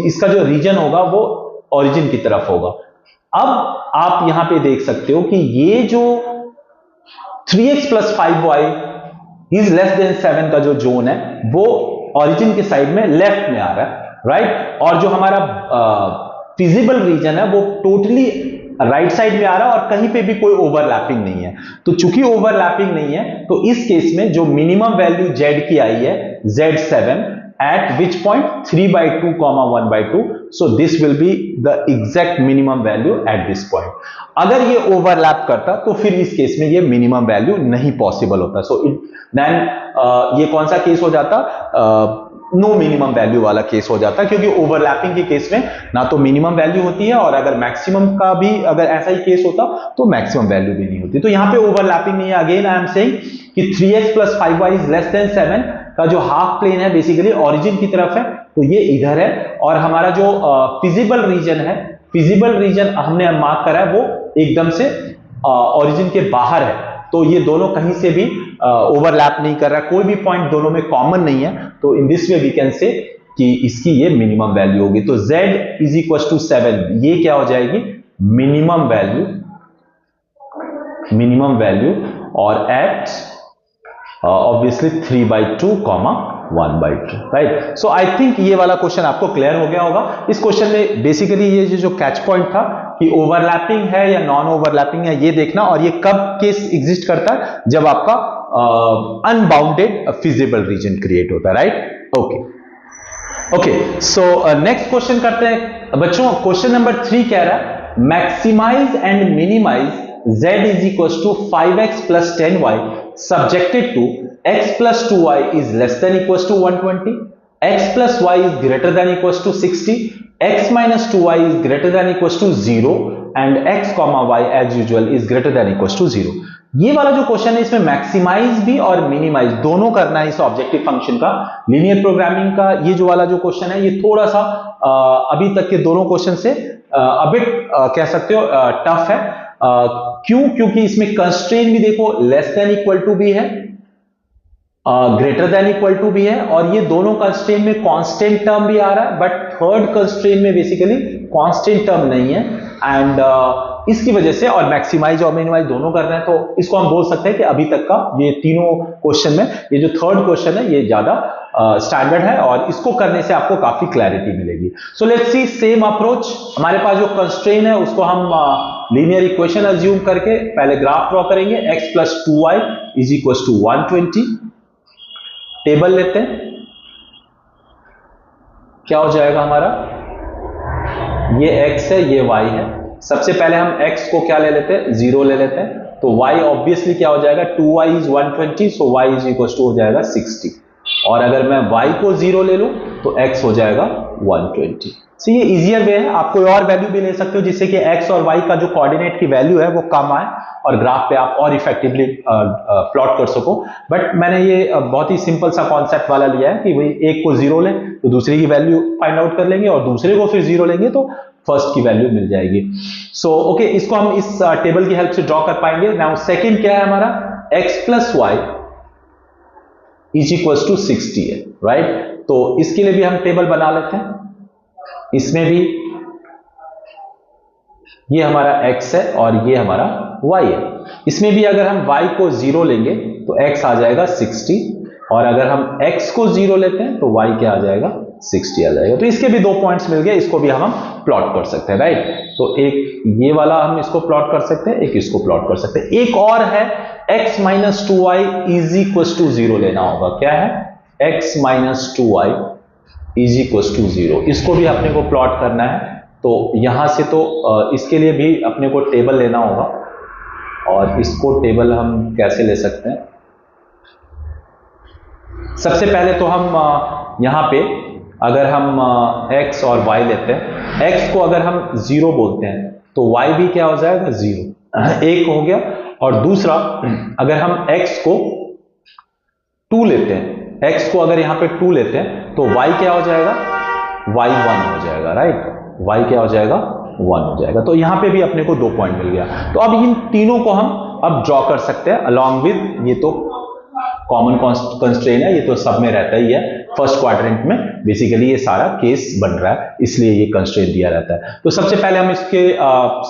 इसका जो रीजन होगा वो ओरिजिन की तरफ होगा। अब आप यहां पे देख सकते हो कि ये जो 3x + 5y is less then 7 का जो जोन है वो ओरिजिन के साइड में लेफ्ट में आ रहा है, राइट। और जो हमारा फिजिबल रीजन है वो टोटली राइट साइड में आ रहा है और कहीं पे भी कोई ओवरलैपिंग नहीं है। तो चूंकि ओवरलैपिंग नहीं है तो इस केस में जो मिनिमम वैल्यू z की आई है, z7, at which point 3/2 comma 1/2, so this will be the exact minimum value at this point. अगर ये ओवरलैप करता तो फिर इस केस में ये मिनिमम वैल्यू नहीं पॉसिबल होता. सो देन ये कौन सा केस हो जाता? नो मिनिमम वैल्यू वाला केस हो जाता, क्योंकि ओवरलैपिंग के केस में ना तो मिनिमम वैल्यू होती है, और अगर मैक्सिमम का भी अगर ऐसा ही केस होता तो मैक्सिमम वैल्यू भी नहीं होती. तो यहां पे ओवरलैपिंग नहीं है. अगेन आई एम सेइंग कि 3x + 5y is less then 7 का जो हाफ प्लेन है बेसिकली ओरिजिन की तरफ है, तो ये इधर है. और हमारा जो फिजिबल रीजन है, फिजिबल रीजन हमने मार्क करा है वो एकदम से ओरिजिन के बाहर है. तो ये दोनों कहीं से भी ओवरलैप नहीं कर रहा, कोई भी पॉइंट दोनों में कॉमन नहीं है. तो in this way we can say कि इसकी ये मिनिमम वैल्यू होगी. तो z = 7, ये क्या हो जाएगी? मिनिमम वैल्यू और at obviously 3/2 comma 1/2, right. So I think ये वाला क्वेश्चन आपको क्लियर हो गया होगा. इस क्वेश्चन में बेसिकली ये जो कैच पॉइंट था कि ओवरलैपिंग है या नॉन ओवरलैपिंग है ये देखना, और ये कब केस एग्जिस्ट करता है? जब आपका अनबाउंडेड फिजिबल रीजन क्रिएट होता है, right. Okay, so next question करते हैं बच्चों. क्वेश्चन नंबर 3 कह रहा है maximize and minimize z = 5x + 10y subjected to x + 2y is less than equals to 120, x + y is greater than equals to 60, x - 2y is greater than equals to 0, and x, y as usual is greater than equals to 0. ये वाला जो question है इसमें maximise भी और minimise दोनों करना है इस ऑब्जेक्टिव फंक्शन का. लीनियर प्रोग्रामिंग का ये जो वाला जो क्वेश्चन है ये थोड़ा सा अभी तक के दोनों क्वेश्चन से अबिट कह सकते हो टफ है. क्यों? क्योंकि इसमें कंस्ट्रेंट भी देखो लेस देन इक्वल टू भी है, ग्रेटर देन इक्वल टू भी है, और ये दोनों कंस्ट्रेंट में कांस्टेंट टर्म भी आ रहा है, बट थर्ड कंस्ट्रेंट में बेसिकली कांस्टेंट टर्म नहीं है. एंड इसकी वजह से और मैक्सिमाइज और मिनिमाइज दोनों कर रहे हैं, तो इसको हम बोल सकते हैं कि अभी तक का ये तीनों क्वेश्चन में ये जो थर्ड क्वेश्चन है ये ज्यादा स्टैंडर्ड है, और इसको करने से आपको काफी क्लैरिटी मिलेगी. So let's see same approach. हमारे पास जो कंस्ट्रेंट है उसको हम लीनियर इक्वेशन अज्यूम करके पहले ग्राफ ड्रॉ करेंगे. x + 2y = 120. टेबल लेते हैं, क्या हो जाएगा हमारा? ये x है, ये y है. सबसे पहले हम x को क्या ले लेते हैं? 0 ले लेते हैं. तो y ऑब्वियसली क्या हो जाएगा? 2y = 120, सो y = हो जाएगा 60. और अगर मैं y को 0 ले लूं तो x हो जाएगा 120. सो ये इजियर वे है. आप कोई और वैल्यू भी ले सकते हो जिससे कि x और y का जो कोऑर्डिनेट की वैल्यू है वो कम आए और ग्राफ पे आप और इफेक्टिवली प्लॉट कर सको. बट मैंने ये बहुत ही सिंपल सा कॉन्सेप्ट वाला लिया है कि भाई एक को 0 लें तो दूसरे की वैल्यू फाइंड आउट कर लेंगे, और दूसरे को फिर 0 लेंगे तो फर्स्ट की वैल्यू मिल जाएगी. सो ओके, इसको हम इस टेबल की हेल्प से ड्रॉ कर पाएंगे. नाउ सेकंड क्या है हमारा? x + y = 60 है, राइट. तो इसके लिए भी हम टेबल बना लेते हैं. इसमें भी ये हमारा x है और ये हमारा y है. इसमें भी अगर हम y को 0 लेंगे तो x आ जाएगा 60, और अगर हम x को 0 लेते हैं तो y क्या आ जाएगा? 60 आ जाएगा. तो इसके भी 2 पॉइंट्स मिल गए, इसको भी हम प्लॉट कर सकते हैं, राइट. तो एक ये वाला हम इसको प्लॉट कर सकते हैं, एक इसको प्लॉट कर सकते हैं. एक और है x - 2y = 0 लेना होगा. क्या है? x - 2y = 0. इसको भी अपने को प्लॉट करना है. तो यहां से तो इसके लिए भी अपने को टेबल लेना होगा, और इसको टेबल हम कैसे ले सकते हैं? सबसे पहले तो हम यहां पे अगर हम x और y लेते हैं, x को अगर हम 0 बोलते हैं तो y भी क्या हो जाएगा? 0. एक हो गया. और दूसरा अगर हम x को 2 लेते हैं, x को अगर यहां पे 2 लेते हैं तो y क्या हो जाएगा? y 1 हो जाएगा, राइट. y क्या हो जाएगा? 1 हो जाएगा. तो यहां पे भी अपने को 2 पॉइंट मिल गया. तो अब इन तीनों को हम अब ड्रॉ कर सकते हैं अलॉन्ग विद, ये तो कॉमन कंस्ट्रेंट है, ये तो सब में रहता ही है. फर्स्ट क्वाड्रेंट में बेसिकली ये सारा केस बन रहा है, इसलिए ये कंस्ट्रेंट दिया रहता है. तो सबसे पहले हम इसके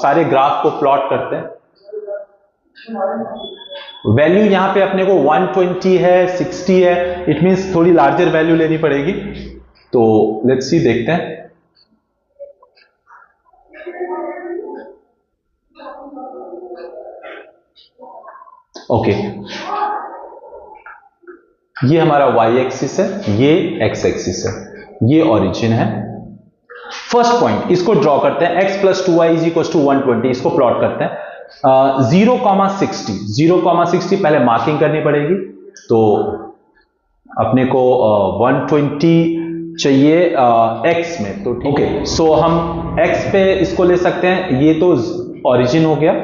सारे ग्राफ को प्लॉट करते हैं. वैल्यू यहां पे अपने को 120 है, 60 है. इट मींस थोड़ी लार्जर वैल्यू लेनी पड़ेगी. तो लेट्स सी, देखते हैं. ओके, ये हमारा y एक्सिस है, ये x एक्सिस है, ये ओरिजिन है। फर्स्ट पॉइंट इसको ड्रॉ करते हैं, x plus 2y is equal to 120, इसको प्लॉट करते हैं। 0,60 पहले मार्किंग करनी पड़ेगी, तो अपने को 120 चाहिए x में, तो ठीक है। सो हम x पे इसको ले सकते हैं, ये तो ओरिजिन हो गया,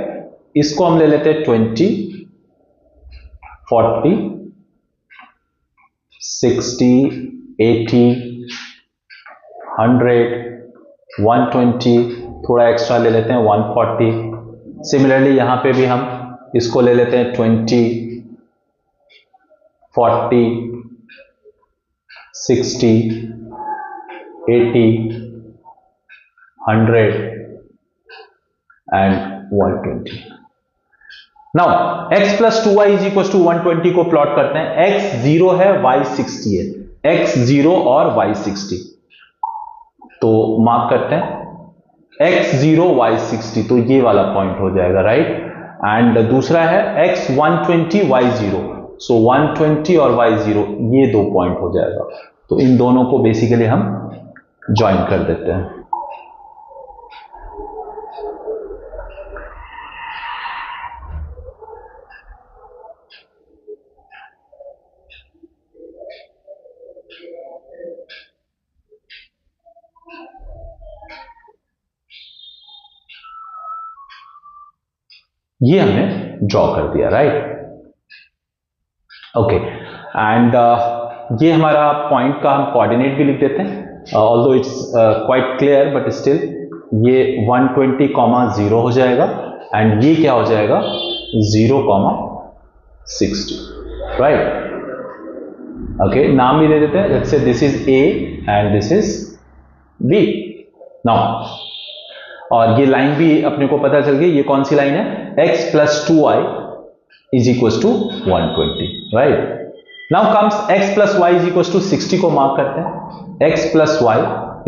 इसको हम ले लेते हैं 20, 40, 60, 80, 100, 120, थोड़ा एक्स्ट्रा ले लेते हैं 140। सिमिलरली यहां पे भी हम इसको ले लेते हैं 20, 40, 60, 80, 100 and 120। Now x plus 2y is equal to 120 को प्लॉट करते हैं। x 0 है, y 60 है, x 0 और y 60, तो मार्क करते हैं x 0 y 60, तो ये वाला पॉइंट हो जाएगा, राइट। एंड दूसरा है x 120 y 0, सो 120 और y 0, ये दो पॉइंट हो जाएगा। तो इन दोनों को बेसिकली हम ज्वाइन कर देते हैं। ये हमने ड्रॉ कर दिया, राइट। ओके, एंड ये हमारा पॉइंट का हम कोऑर्डिनेट भी लिख देते हैं, although it's quite clear but still. ये 120,0 हो जाएगा एंड ये क्या हो जाएगा 0,60, राइट। ओके, नाम भी दे देते हैं, let's say this is A and this is B. Now और ये लाइन भी अपने को पता चल गई, ये कौन सी लाइन है, x plus 2y is equal to 120, right. Now comes x plus y is equal to 60 को मार्क करते हैं, x plus y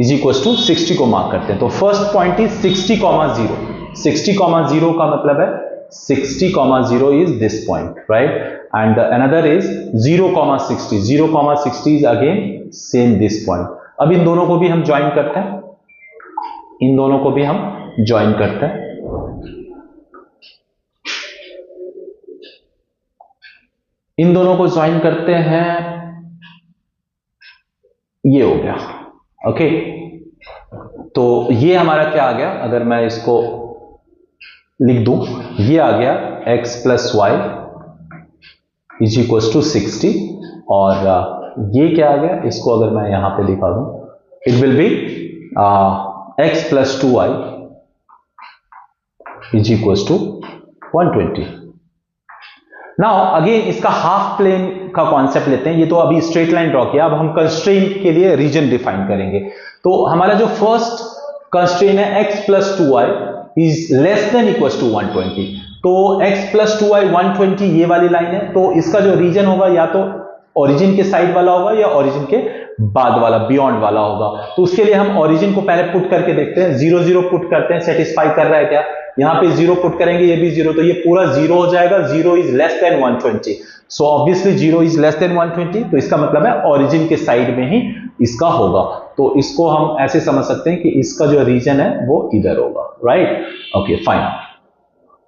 is equal to 60 को मार्क करते हैं। तो फर्स्ट पॉइंट इज 60,0, 60,0 का मतलब है 60,0 is this point, right. And another is 0,60, 0,60 is again same this point. अब इन दोनों को भी हम ज्वाइन करते हैं, इन दोनों को भी हम ज्वाइन करते हैं। इन दोनों को ज्वाइन करते हैं, ये हो गया, ओके। तो ये हमारा क्या आ गया, अगर मैं इसको लिख दूं, ये आ गया x plus Y is equal to 60, और ये क्या आ गया, इसको अगर मैं यहां पे लिखा दूं, it will be x plus 2y is equal to 120। Now again इसका हाफ प्लेन का कॉन्सेप्ट लेते हैं। ये तो अभी स्ट्रेट लाइन ड्रॉ किया, अब हम कंस्ट्रेंट के लिए रीजन डिफाइन करेंगे। तो हमारा जो फर्स्ट कंस्ट्रेंट है x plus 2y is less than equal to 120, तो x प्लस 2y 120 ये वाली लाइन है, तो इसका जो रीजन होगा या तो ओरिजिन के साइड वाला होगा या ओरिजिन के बाद वाला, बियॉन्ड वाला होगा। तो उसके लिए हम ओरिजिन को पहले पुट करके देखते हैं, 0 0 पुट करते हैं, सेटिस्फाई कर रहा है क्या, यहां पे 0 पुट करेंगे, ये भी 0, तो ये पूरा 0 हो जाएगा, 0 is less then 120, so obviously 0 is less then 120, तो इसका मतलब है ओरिजिन के साइड में ही इसका होगा। तो इसको हम ऐसे समझ सकते हैं कि इसका जो रीजन है वो इधर होगा, राइट। ओके फाइन,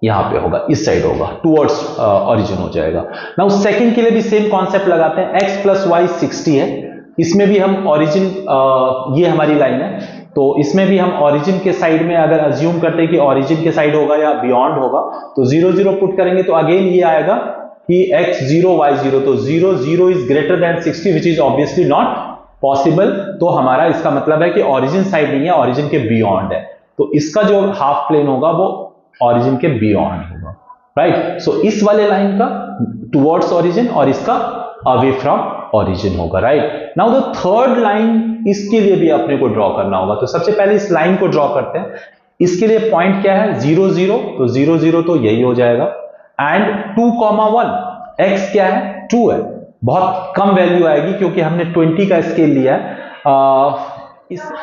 यहां पे होगा, इस साइड होगा, टुवर्ड्स ओरिजिन हो जाएगा। नाउ सेकंड के लिए भी सेम कॉन्सेप्ट लगाते हैं, x प्लस वाई 60 है, इसमें भी हम ओरिजिन, ये हमारी लाइन है, तो इसमें भी हम ओरिजिन के साइड में अगर अज्यूम करते हैं कि ओरिजिन के साइड होगा या बियॉन्ड होगा, तो 0 0 पुट करेंगे, तो अगेन ये आएगा कि x 0 y 0, तो 0 0 is greater then 60 which is obviously not possible. तो हमारा इसका मतलब है कि ओरिजिन साइड नहीं है, ओरिजिन के बियॉन्ड है, तो इसका जो हाफ प्लेन होगा वो ओरिजिन के बियॉन्ड होगा, राइट। सो इस वाले लाइन का टुवर्ड्स ओरिजिन और इसका अवे फ्रॉम ओरिजिन होगा, right. Now the third line, इसके लिए भी अपने को ड्रॉ करना होगा, तो सबसे पहले इस लाइन को ड्रॉ करते हैं। इसके लिए पॉइंट क्या है 0 0, तो 0 0 तो यही हो जाएगा, एंड 2,1, x क्या है 2 है, बहुत कम वैल्यू आएगी क्योंकि हमने 20 का स्केल लिया है।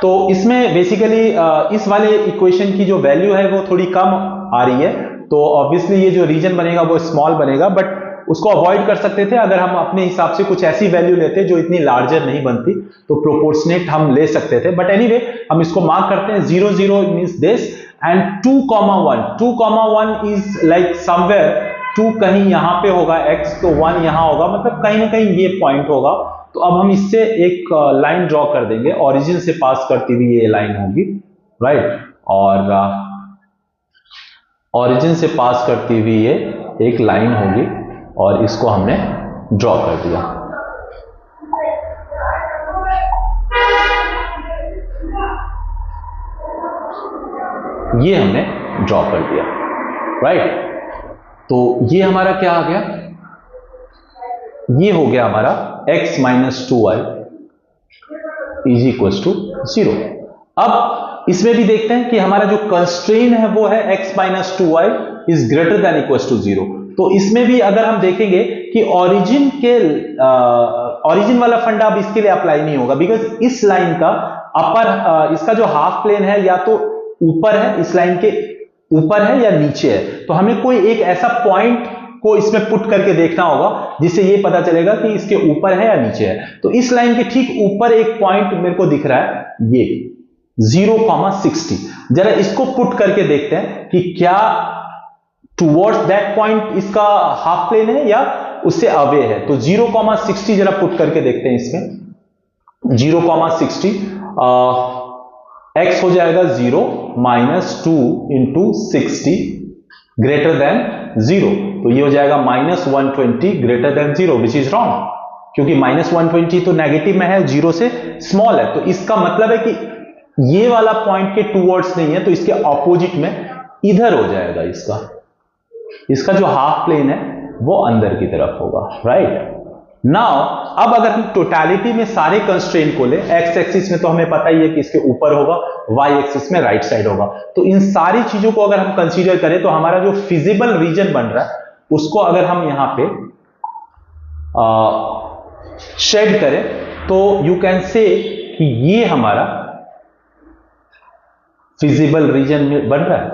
तो इसमें बेसिकली इस वाले इक्वेशन की जो वैल्यू है वो थोड़ी कम आ रही है, तो ऑब्वियसली ये जो रीजन बनेगा वो स्मॉल बनेगा, बट उसको अवॉइड कर सकते थे अगर हम अपने हिसाब से कुछ ऐसी वैल्यू लेते जो इतनी लार्जर नहीं बनती, तो प्रोपोर्शनेट हम ले सकते थे। बट एनीवे हम इसको मार्क करते हैं 0 0 means this and 2,1 is like somewhere 2 कहीं यहां पे होगा x, तो 1 यहां होगा, मतलब कहीं ना कहीं ये पॉइंट होगा। तो अब हम इससे एक लाइन ड्रॉ कर देंगे, ओरिजिन से पास करती हुई ये लाइन होगी, राइट, और ओरिजिन से पास करती हुई ये एक लाइन होगी और इसको हमने ड्रॉ कर दिया। ये हमने ड्रॉ कर दिया, राइट। तो ये हमारा क्या आ गया, ये हो गया हमारा x minus 2y is equal to 0। अब इसमें भी देखते हैं कि हमारा जो कंस्ट्रेन है वो है x minus 2y is greater than equal to 0। तो इसमें भी अगर हम देखेंगे कि ओरिजिन वाला फंडा अब इसके लिए अप्लाई नहीं होगा, बिकॉज इस लाइन का अपर इसका जो हाफ प्लेन है या तो ऊपर है, इस लाइन के ऊपर है या नीचे है। तो हमें कोई एक ऐसा पॉइंट को इसमें पुट करके देखना होगा जिससे ये पता चलेगा कि इसके ऊपर है या नीचे है। तो इस लाइन के ठीक ऊपर एक पॉइंट मेरे को दिख रहा है, ये 0,60। जरा इसको पुट करके देखते हैं कि क्या टुवर्ड्स दैट पॉइंट इसका हाफ प्लेन है या उससे अवे है। तो 0,60 जरा पुट करके देखते हैं इसमें। 0,60 x हो जाएगा 0 माइनस 2 इंटू 60 ग्रेटर देन 0। तो ये हो जाएगा minus 120 greater than 0, which is wrong, क्योंकि माइनस 120 तो नेगेटिव में है, 0 से स्मॉल है। तो इसका मतलब है कि ये वाला पॉइंट के टूवर्ड्स नहीं है, तो इसके ऑपोजिट में इधर हो जाएगा। इसका जो हाफ प्लेन है वो अंदर की तरफ होगा, राइट। नाउ अब अगर हम टोटलिटी में सारे कंस्ट्रेंट को ले, एक्स एक्सिस में तो हमें पता ही है कि इसके ऊपर होगा, वाई एक्सिस में राइट साइड होगा। तो इन सारी चीजों को अगर हम कंसीडर करें तो हमारा जो फिजिबल रीजन बन रहा है उसको अगर हम यहां पे शेड करें तो यू कैन से कि ये हमारा फिजिबल रीजन बन रहा है,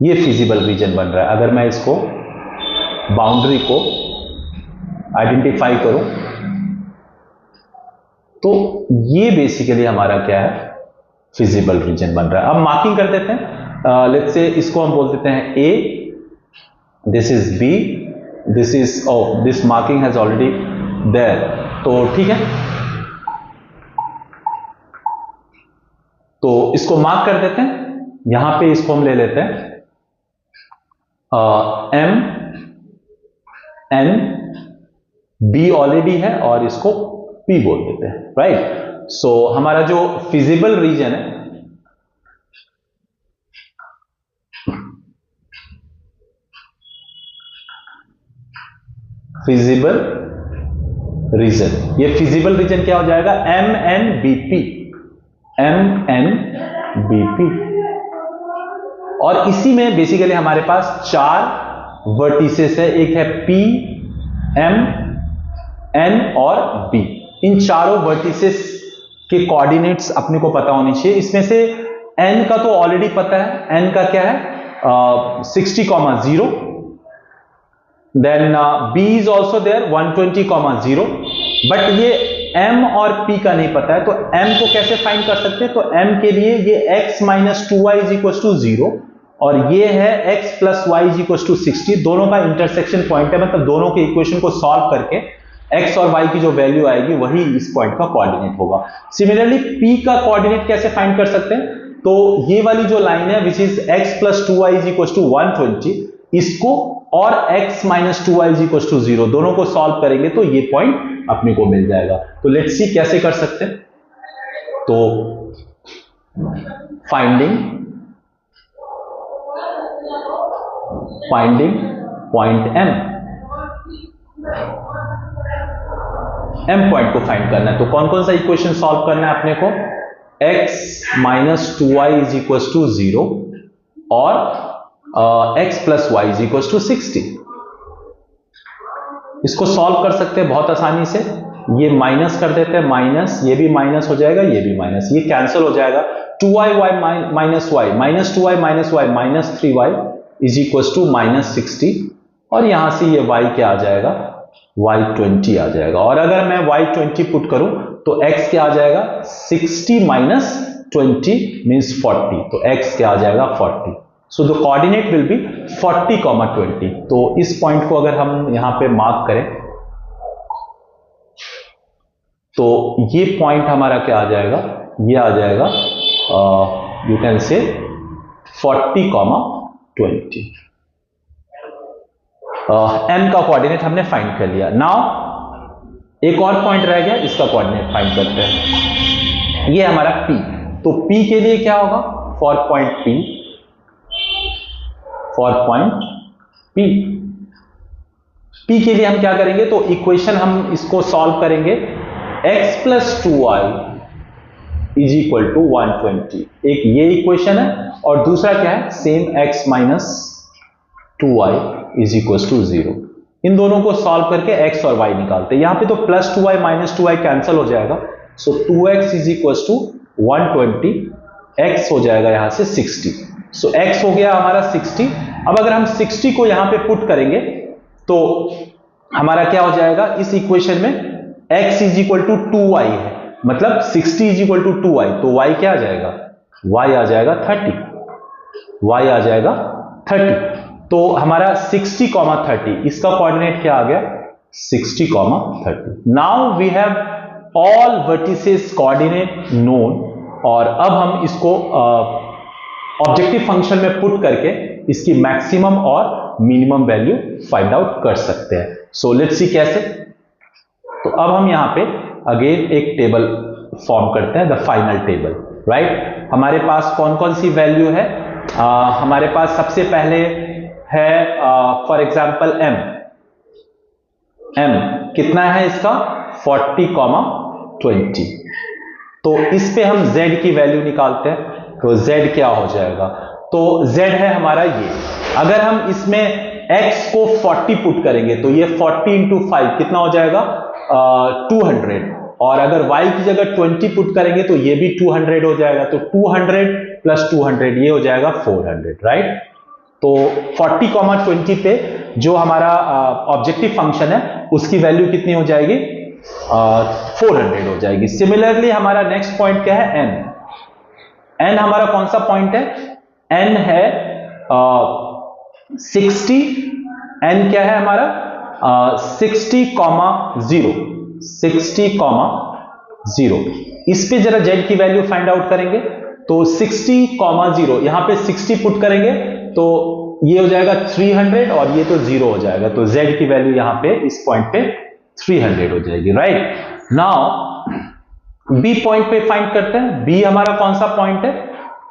ये फिजिबल रीजन बन रहा है। अगर मैं इसको बाउंड्री को आइडेंटिफाई करूं तो ये बेसिकली हमारा क्या है, फिजिबल रीजन बन रहा है। अब मार्किंग कर देते हैं। लेट्स से इसको हम बोल देते हैं A, this is B, this is this marking has already there. तो ठीक है, तो इसको मार्क कर देते हैं। यहां पे इसको हम ले लेते हैं M N, B ऑलरेडी है और इसको P बोल देते हैं, राइट। सो हमारा जो फिजिबल रीजन है फिजिबल रीजन, ये फिजिबल रीजन क्या हो जाएगा, MNBP, MNBP। और इसी में बेसिकली हमारे पास 4 वर्टिसेस है, एक है P, M, N और B। इन चारों वर्टिसेस के कोऑर्डिनेट्स अपने को पता होने चाहिए। इसमें से N का तो ऑलरेडी पता है, N का क्या है 60,0, then B is also there 120,0, but ये M और P का नहीं पता है। तो M को कैसे फाइंड कर सकते हैं, तो M के लिए ये x minus 2y is equal to 0 और ये है x plus y is equal to 60, दोनों का इंटरसेक्शन पॉइंट है, मतलब दोनों के इक्वेशन को सॉल्व करके x और y की जो वैल्यू आएगी वही इस पॉइंट का कोऑर्डिनेट होगा। सिमिलरली P का कोऑर्डिनेट कैसे फाइंड कर सकते हैं, तो ये वाली जो लाइन है which is x plus 2y is equal to 120, इसको और x minus 2y is equal to 0 दोनों को सॉल्व करेंगे तो ये पॉइंट अपने को मिल जाएगा। तो लेट्स सी कैसे कर सकते हैं। तो फाइंडिंग पॉइंट M पॉइंट को फाइंड करना है। तो कौन कौन सा इक्वेशन सॉल्व करना है अपने को, x minus 2y is equal to 0 और x plus y is equal to 60। इसको सॉल्व कर सकते हैं बहुत आसानी से, ये माइनस कर देते हैं, माइनस, ये भी माइनस हो जाएगा, ये भी माइनस, ये कैंसिल हो जाएगा। 2y minus y, minus 2y minus y minus 3y is equal to minus 60 और यहां से ये y क्या आ जाएगा, y20 आ जाएगा। और अगर मैं y20 पुट करूं तो x क्या आ जाएगा, 60 माइनस 20 मीन्स 40, तो x क्या आ जाएगा 40। So the coordinate will be 40, 20। तो इस पॉइंट को अगर हम यहां पे मार्क करें तो ये पॉइंट हमारा क्या आ जाएगा, ये आ जाएगा यू कैन से 40, 20। m का कोऑर्डिनेट हमने फाइंड कर लिया। नाउ एक और पॉइंट रह गया, इसका कोऑर्डिनेट फाइंड करते हैं। ये हमारा p, तो p के लिए क्या होगा, for point p, for point p के लिए हम क्या करेंगे, तो इक्वेशन हम इसको सॉल्व करेंगे। x plus 2y is equal to 120, एक ये इक्वेशन है, और दूसरा क्या है, same x minus 2y is equal to 0। इन दोनों को सॉल्व करके x और y निकालते हैं। यहां पे तो plus 2y minus 2y cancel हो जाएगा, so 2x is equal to 120, x हो जाएगा यहां से 60। सो x हो गया हमारा 60। अब अगर हम 60 को यहां पे पुट करेंगे तो हमारा क्या हो जाएगा, इस इक्वेशन में x is equal to 2y है, मतलब 60 इज इक्वल टू 2y, तो y क्या आ जाएगा, y आ जाएगा 30, y आ जाएगा 30। तो हमारा 60, 30, इसका कोऑर्डिनेट क्या आ गया, 60, 30। Now we have all vertices coordinate known, और अब हम इसको ऑब्जेक्टिव फंक्शन में पुट करके इसकी मैक्सिमम और मिनिमम वैल्यू फाइंड आउट कर सकते हैं। सो लेट्स सी कैसे। तो अब हम यहां पे अगेन एक टेबल फॉर्म करते हैं, द फाइनल टेबल, राइट। हमारे पास कौन कौन सी वैल्यू है, हमारे पास सबसे पहले है फॉर एग्जांपल m कितना है इसका, 40, 20। तो इस पे हम z की वैल्यू निकालते हैं, तो z क्या हो जाएगा, तो z है हमारा ये। अगर हम इसमें x को 40 पुट करेंगे तो ये 40 इंटू 5 कितना हो जाएगा, 200, और अगर y की जगह 20 पुट करेंगे तो ये भी 200 हो जाएगा, तो 200 प्लस 200 ये हो जाएगा 400, राइट। तो 40, 20 पे जो हमारा ऑब्जेक्टिव फंक्शन है उसकी वैल्यू कितनी हो जाएगी, 400 हो जाएगी। सिमिलरली हमारा नेक्स्ट पॉइंट क्या है, n हमारा कौन सा पॉइंट है, n है 60, n क्या है हमारा 60, 0। इस पे जरा z की वैल्यू फाइंड आउट करेंगे, तो 60, 0, यहां पे 60 पुट करेंगे तो ये हो जाएगा 300, और ये तो 0 हो जाएगा, तो z की वैल्यू यहां पे इस पॉइंट पे 300 हो जाएगी, राइट। नाउ b पॉइंट पे फाइंड करते हैं। b हमारा कौन सा पॉइंट है,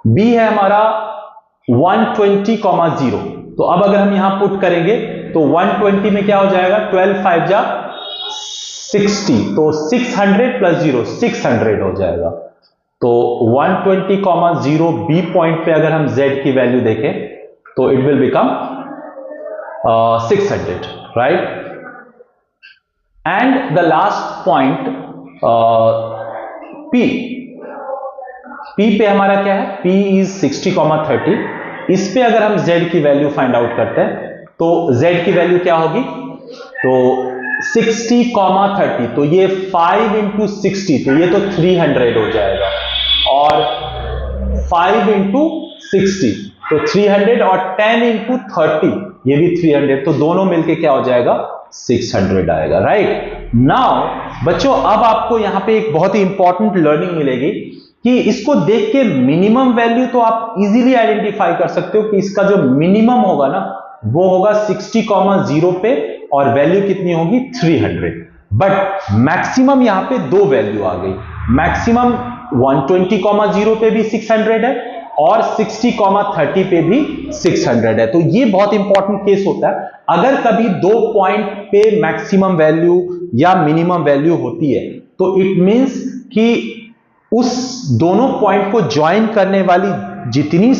b है हमारा 120, 0। तो अब अगर हम यहां पुट करेंगे तो 120 में क्या हो जाएगा, 12 5 जा 60, तो 600 प्लस 0 600 हो जाएगा। तो 120, 0 b पॉइंट पे अगर हम z की वैल्यू देखें तो it will become 600, right. And the last point p पे हमारा क्या है, p इज 60, 30। इस पे अगर हम z की वैल्यू फाइंड आउट करते हैं तो z की वैल्यू क्या होगी, तो 60, 30, तो ये 5 इंटू 60, तो ये तो 300 हो जाएगा, और 5 इंटू 60 तो 300, और 10 इंटू 30 ये भी 300, तो दोनों मिलके क्या हो जाएगा, 600 आएगा, राइट। नाउ बच्चों अब आपको यहां पे एक बहुत ही इंपॉर्टेंट लर्निंग मिलेगी कि इसको देख के मिनिमम वैल्यू तो आप इजीली आइडेंटिफाई कर सकते हो कि इसका जो मिनिमम होगा ना वो होगा 60, 0 पे, और वैल्यू कितनी होगी 300। बट मैक्सिमम यहां पे दो वैल्यू आ गई, मैक्सिमम 120, 0 पे भी 600 है, और 60, 30 पे भी 600 है। तो ये बहुत इंपॉर्टेंट केस होता है, अगर कभी दो पॉइंट पे मैक्सिमम वैल्यू या मिनिमम वैल्यू होती है तो इट मींस कि उस दोनों पॉइंट को ज्वाइन करने वाली जितनी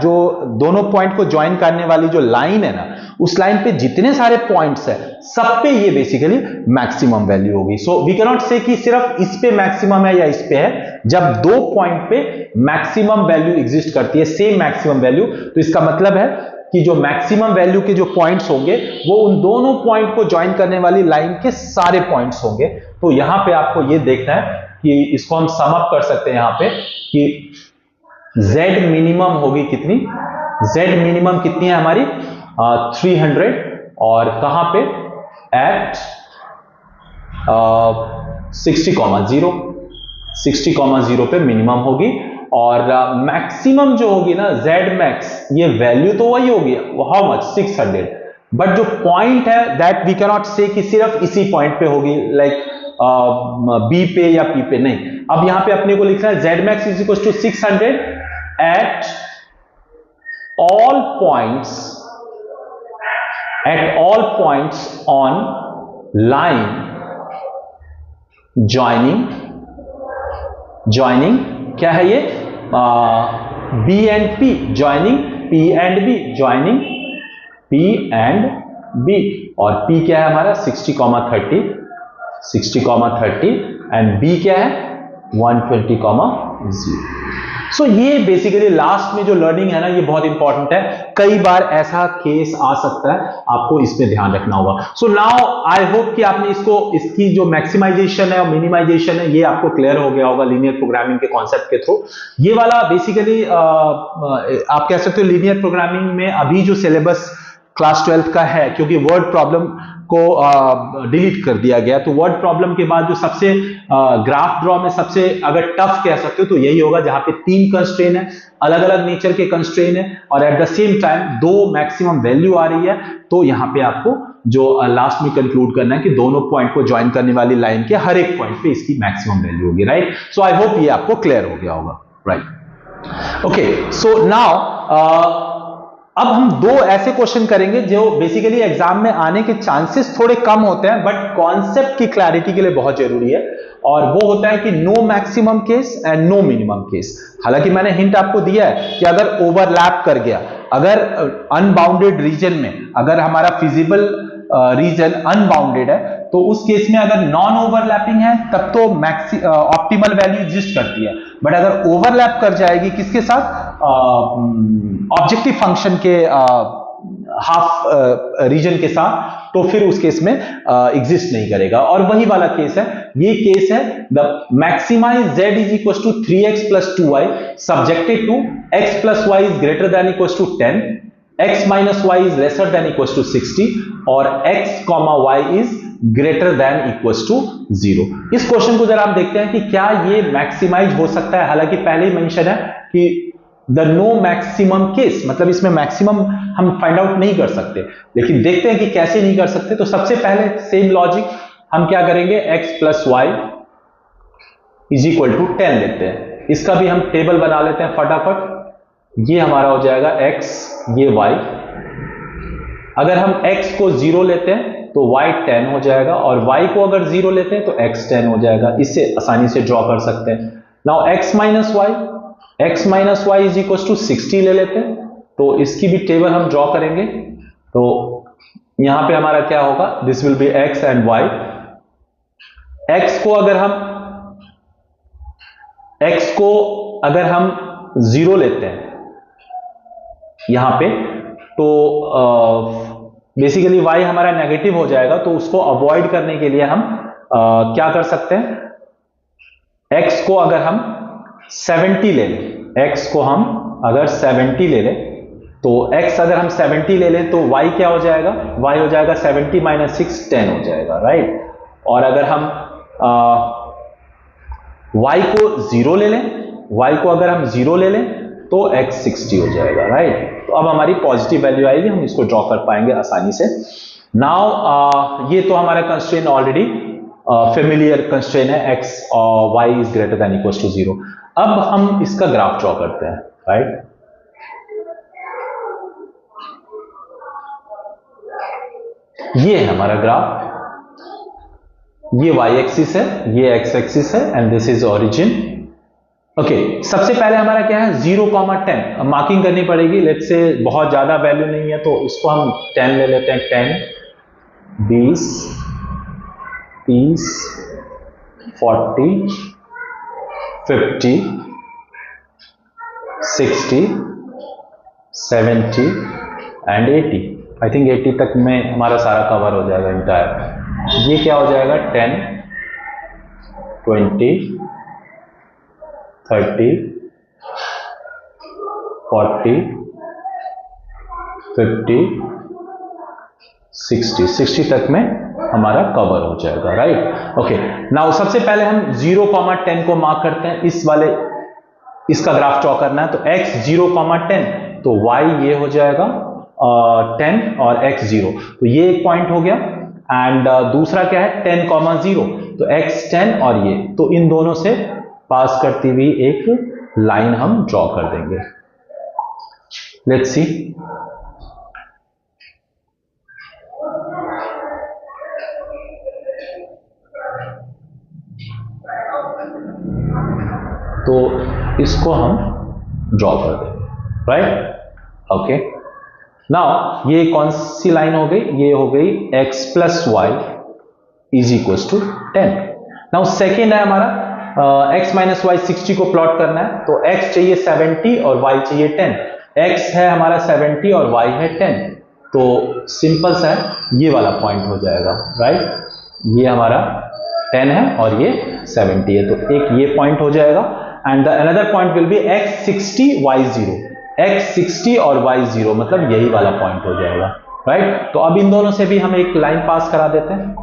जो दोनों पॉइंट को ज्वाइन करने वाली जो लाइन है ना, उस लाइन पे जितने सारे पॉइंट्स है सब पे ये बेसिकली मैक्सिमम वैल्यू होगी। सो वी कैन नॉट से कि सिर्फ इस पे मैक्सिमम है या इस पे है। जब दो पॉइंट पे मैक्सिमम वैल्यू एग्जिस्ट करती है, सेम मैक्सिमम वैल्यू, तो इसका मतलब है कि जो मैक्सिमम वैल्यू के जो पॉइंट्स होंगे वो उन दोनों पॉइंट को ज्वाइन करने वाली लाइन के सारे पॉइंट्स होंगे। तो यहां पे आपको ये देखना है कि इसको हम सम अप कर सकते हैं यहां पे कि Z मिनिमम होगी कितनी, Z मिनिमम कितनी है हमारी 300, और कहां पे एट 60,0 पे मिनिमम होगी, और मैक्सिमम जो होगी ना Z मैक्स, ये वैल्यू तो वही होगी, हाउ मच 600, बट जो पॉइंट है दैट वी कैन नॉट से कि सिर्फ इसी पॉइंट पे होगी, लाइक B पे या P पे, नहीं। अब यहां पे अपने को लिखना है Z max is equals to 600 at all points on line joining क्या है ये B and P, joining P and B, और P क्या है हमारा 60,30 एंड B क्या है 120,0। सो ये बेसिकली लास्ट में जो लर्निंग है ना, ये बहुत इंपॉर्टेंट है। कई बार ऐसा केस आ सकता है, आपको इसमें ध्यान रखना होगा। सो नाउ आई होप कि आपने इसकी जो मैक्सिमाइजेशन है और मिनिमाइजेशन है, ये आपको क्लियर हो गया होगा लीनियर प्रोग्रामिंग के कॉन्सेप्ट के थ्रू। ये वाला बेसिकली आप कह सकते हो लीनियर प्रोग्रामिंग में अभी जो सिलेबस क्लास 12th का है, क्योंकि वर्ड प्रॉब्लम को डिलीट कर दिया गया, तो वर्ड प्रॉब्लम के बाद जो सबसे ग्राफ ड्रॉ में सबसे अगर टफ कह सकते हो तो यही होगा, जहां पे 3 कंस्ट्रेन है, अलग अलग नेचर के कंस्ट्रेन है, और at the same time 2 maximum value आ रही है। तो यहां पे आपको जो लास्ट में कंक्लूड करना है कि दोनों पॉइंट को ज्वाइन करने वाली लाइन के हर एक पॉइंट पे इसकी मैक्सिमम वैल्यू होगी, राइट। सो आई होप ये आपको क्लियर हो गया होगा, राइट। ओके, सो नाउ अब हम 2 ऐसे क्वेश्चन करेंगे जो बेसिकली एग्जाम में आने के चांसेस थोड़े कम होते हैं, बट कॉन्सेप्ट की क्लैरिटी के लिए बहुत जरूरी है, और वो होता है कि no maximum case and no minimum case. हालांकि मैंने हिंट आपको दिया है कि अगर ओवरलैप कर गया, अगर अनबाउंडेड रीजन में अगर हमारा फिजिबल रीजन अनबाउंडेड है, तो उस केस में अगर नॉन ओवरलैपिंग है तब तो ऑप्टिमल वैल्यू एग्जिस्ट करती है, बट अगर ओवरलैप कर जाएगी किसके साथ, ऑब्जेक्टिव फंक्शन के हाफ रीजन के साथ, तो फिर उस केस में एग्जिस्ट नहीं करेगा। और वही वाला केस है, ये केस है the maximize z is equal to 3x plus 2y subjected to x plus y is greater than equal to 10, x minus y is lesser than equal to 60, और x comma y is greater than equal to 0। इस question को जरा आप देखते हैं कि क्या ये मैक्सिमाइज हो सकता है। हालांकि पहले ही मेंशन है कि द नो मैक्सिमम केस, मतलब इसमें मैक्सिमम हम फाइंड आउट नहीं कर सकते, लेकिन देखते हैं कि कैसे नहीं कर सकते। तो सबसे पहले सेम लॉजिक हम क्या करेंगे, x plus Y is equal to 10 लेते हैं। इसका भी हम टेबल बना लेते हैं फटाफट। ये हमारा हो जाएगा x, ये y। अगर हम x को 0 लेते हैं तो y 10 हो जाएगा, और y को अगर 0 लेते हैं तो x 10 हो जाएगा। इससे आसानी से ड्रॉ कर सकते हैं। Now x minus y is equal to 60 ले लेते हैं, तो इसकी भी टेबल हम ड्रॉ करेंगे। तो यहां पे हमारा क्या होगा, this will be x and y। x को अगर हम 0 लेते हैं यहां पे, तो बेसिकली y हमारा नेगेटिव हो जाएगा, तो उसको अवॉइड करने के लिए हम क्या कर सकते हैं, x को अगर हम 70 ले लें, x को हम अगर 70 ले लें, तो x अगर हम 70 ले लें तो y क्या हो जाएगा, y हो जाएगा 70 माइनस 6 10 हो जाएगा, राइट। और अगर हम y को 0 ले लें, y को अगर हम 0 ले लें तो x 60 हो जाएगा, राइट। तो अब हमारी पॉजिटिव वैल्यू आएगी, हम इसको ड्रॉ कर पाएंगे आसानी से। नाउ ये तो हमारा कंस्ट्रेंट ऑलरेडी फेमिलियर कंस्ट्रेंट है, x और y is greater than equal to 0। अब हम इसका ग्राफ ड्रॉ करते हैं, राइट। ये है हमारा ग्राफ, ये y एक्सिस है, ये x एक्सिस है, and this is origin. Okay, सबसे पहले हमारा क्या है 0,10 मार्किंग करनी पड़ेगी। लेट्स से बहुत ज्यादा वैल्यू नहीं है तो इसको हम 10 ले लेते हैं। 10, 20, 30, 40, 50, 60, 70 एंड 80। आई थिंक 80 तक में हमारा सारा कवर हो जाएगा इंटायर। ये क्या हो जाएगा 10, 20, 30, 40, 50, 60 तक में हमारा कवर हो जाएगा, राइट। ओके, नाउ सबसे पहले हम 0,10 को मार्क करते हैं। इसका ग्राफ ड्रॉ करना है, तो x 0,10, तो y ये हो जाएगा 10 और x 0, तो ये एक पॉइंट हो गया। एंड दूसरा क्या है 10,0, तो x 10 और ये, तो इन दोनों से पास करती हुई एक लाइन हम ड्रॉ कर देंगे। लेट्स सी, तो इसको हम ड्रॉ कर देंगे, राइट। ओके, नाउ ये कौन सी लाइन हो गई, ये हो गई x plus Y is equal to 10। Now second है हमारा x माइनस वाई 60 को प्लॉट करना है, तो x चाहिए 70 और y चाहिए 10। x है हमारा 70 और y है 10, तो सिंपल सा है, ये वाला पॉइंट हो जाएगा, राइट। ये हमारा 10 है और ये 70 है, तो एक ये पॉइंट हो जाएगा। And the another point will be x 60 y 0, x 60 और y 0, मतलब यही वाला पॉइंट हो जाएगा, राइट। तो अब इन दोनों से भी हम एक लाइन पास करा देते हैं।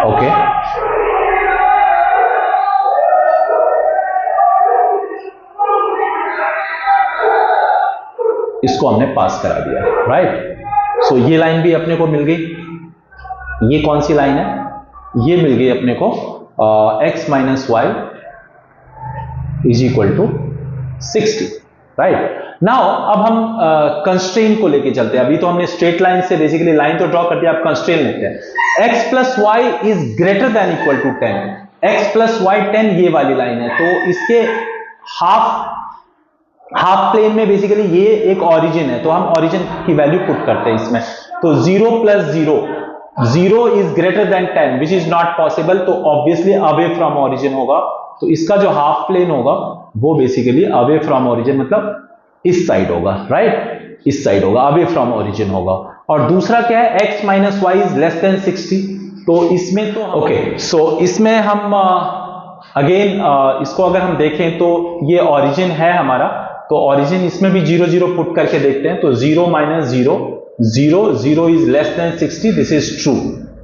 ओके, इसको हमने पास करा दिया, राइट। सो ये लाइन भी अपने को मिल गई। ये कौन सी लाइन है, ये मिल गई अपने को x minus y is equal to 60, right. Now अब हम कंस्ट्रेंट को लेके चलते हैं। अभी तो हमने स्ट्रेट लाइन से बेसिकली लाइन तो ड्रॉ कर दिया, अब कंस्ट्रेंट लेते हैं। x plus Y is greater than equal to 10, x plus y 10, ये वाली लाइन है, तो इसके हाफ प्लेन में बेसिकली ये एक ओरिजिन है, तो हम ओरिजिन की वैल्यू पुट करते हैं इसमें। तो 0 plus 0, 0 is greater then 10 which is not possible, तो ऑब्वियसली अवे फ्रॉम ओरिजिन होगा। तो इसका जो हाफ प्लेन होगा वो बेसिकली अवे फ्रॉम ओरिजिन मतलब इस साइड होगा, राइट, इस साइड होगा, अवे फ्रॉम ओरिजिन होगा। और दूसरा क्या है x minus y is less than 60, तो इसमें तो ओके, सो इसमें हम अगेन इसको अगर हम देखें तो ये ओरिजिन है हमारा, तो ओरिजिन इसमें भी 0 0 पुट करके देखते हैं। तो 0 minus 0, 0, 0 is less than 60, this is true.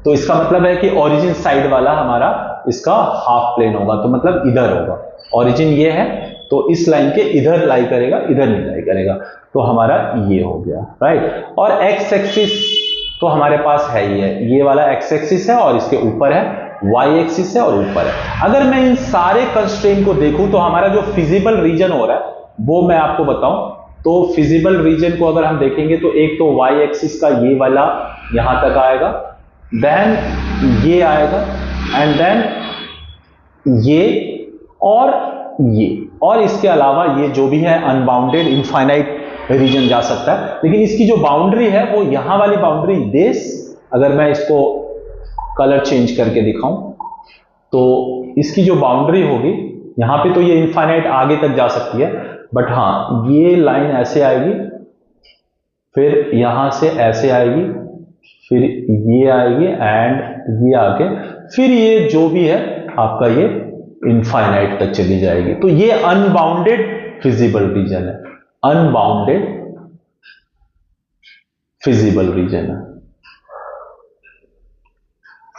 तो इसका मतलब है कि ओरिजिन साइड वाला हमारा इसका हाफ प्लेन होगा, तो मतलब इधर होगा। ओरिजिन ये है, तो इस लाइन के इधर लाई करेगा, इधर नहीं लाई करेगा, तो हमारा ये हो गया, राइट। और एक्स एक्सिस तो हमारे पास है ही है, ये वाला एक्स एक्सिस है और इसके ऊपर है वाई एक्सिस है और ऊपर है। अगर मैं इन सारे कंस्ट्रेंट को देखूं तो हमारा जो फिजिबल रीजन हो रहा है वो मैं आपको बताऊं, तो फिजिबल रीजन को अगर हम देखेंगे तो एक तो वाई एक्सिस का ये वाला यहां तक आएगा, देन ये आएगा, एंड देन ये और इसके अलावा ये जो भी है अनबाउंडेड इनफाइनाइट रीजन जा सकता है। लेकिन इसकी जो बाउंड्री है वो यहां वाली बाउंड्री दिस, अगर मैं इसको कलर चेंज करके दिखाऊं तो इसकी जो बाउंड्री होगी यहां पे, तो ये इनफाइनाइट आगे तक जा सकती है, बट हाँ ये लाइन ऐसे आएगी, फिर यहां से ऐसे आएगी, फिर ये आएगी एंड ये आके फिर ये जो भी है आपका ये इनफाइनाइट तक चली जाएगी। तो ये अनबाउंडेड फिजिबल रीजन है, अनबाउंडेड फिजिबल रीजन है,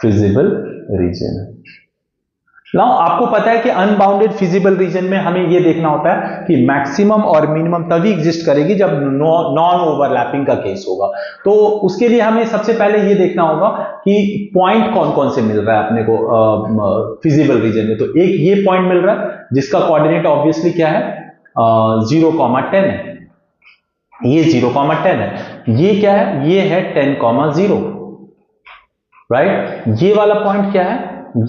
फिजिबल रीजन है। नाउ आपको पता है कि अनबाउंडेड फिजिबल रीजन में हमें यह देखना होता है कि मैक्सिमम और मिनिमम तभी एग्जिस्ट करेगी जब नॉन ओवरलैपिंग का केस होगा। तो उसके लिए हमें सबसे पहले यह देखना होगा कि पॉइंट कौन कौन से मिल रहा है अपने को फिजिबल रीजन में। तो एक ये पॉइंट मिल रहा है जिसका कोऑर्डिनेट ऑब्वियसली क्या है 0,10 है, ये 0,10 है। ये क्या है, ये है 10,0, राइट। ये वाला पॉइंट क्या है,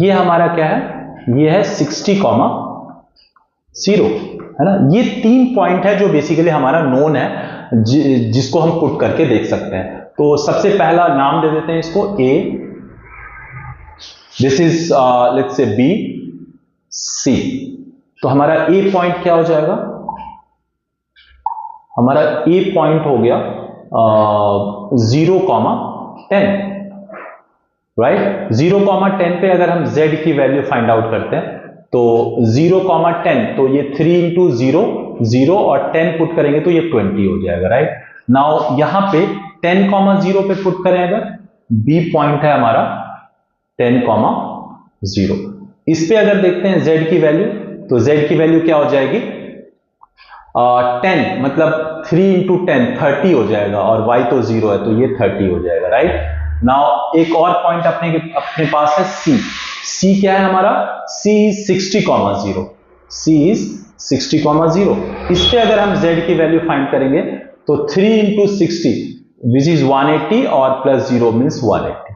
ये हमारा क्या है, ये है 60,0, है ना। ये 3 पॉइंट है जो बेसिकली हमारा नोन है, जिसको हम पुट करके देख सकते हैं। तो सबसे पहला नाम दे देते हैं इसको A, this is let's say B, सी। तो हमारा ए पॉइंट क्या हो जाएगा, हमारा ए पॉइंट हो गया 0,10, राइट। 0,10 पे अगर हम z की वैल्यू फाइंड आउट करते हैं तो 0,10, तो ये 3 इंटू 0 0 और 10 पुट करेंगे तो ये 20 हो जाएगा, राइट। नाउ यहां पे 10,0 पे पुट करें अगर, बी पॉइंट है हमारा 10,0। इस पे अगर देखते हैं z की वैल्यू, तो z की वैल्यू क्या हो जाएगी 10, मतलब 3 इंटू 10 30 हो जाएगा, और y तो 0 है तो ये 30 हो जाएगा, राइट। नाउ एक और पॉइंट अपने पास है c। c क्या है हमारा, c इज 60,0, c इज 60,0। इस पे अगर हम z की वैल्यू फाइंड करेंगे तो 3 इंटू 60 विच इज 180 और प्लस 0 मीन्स 180।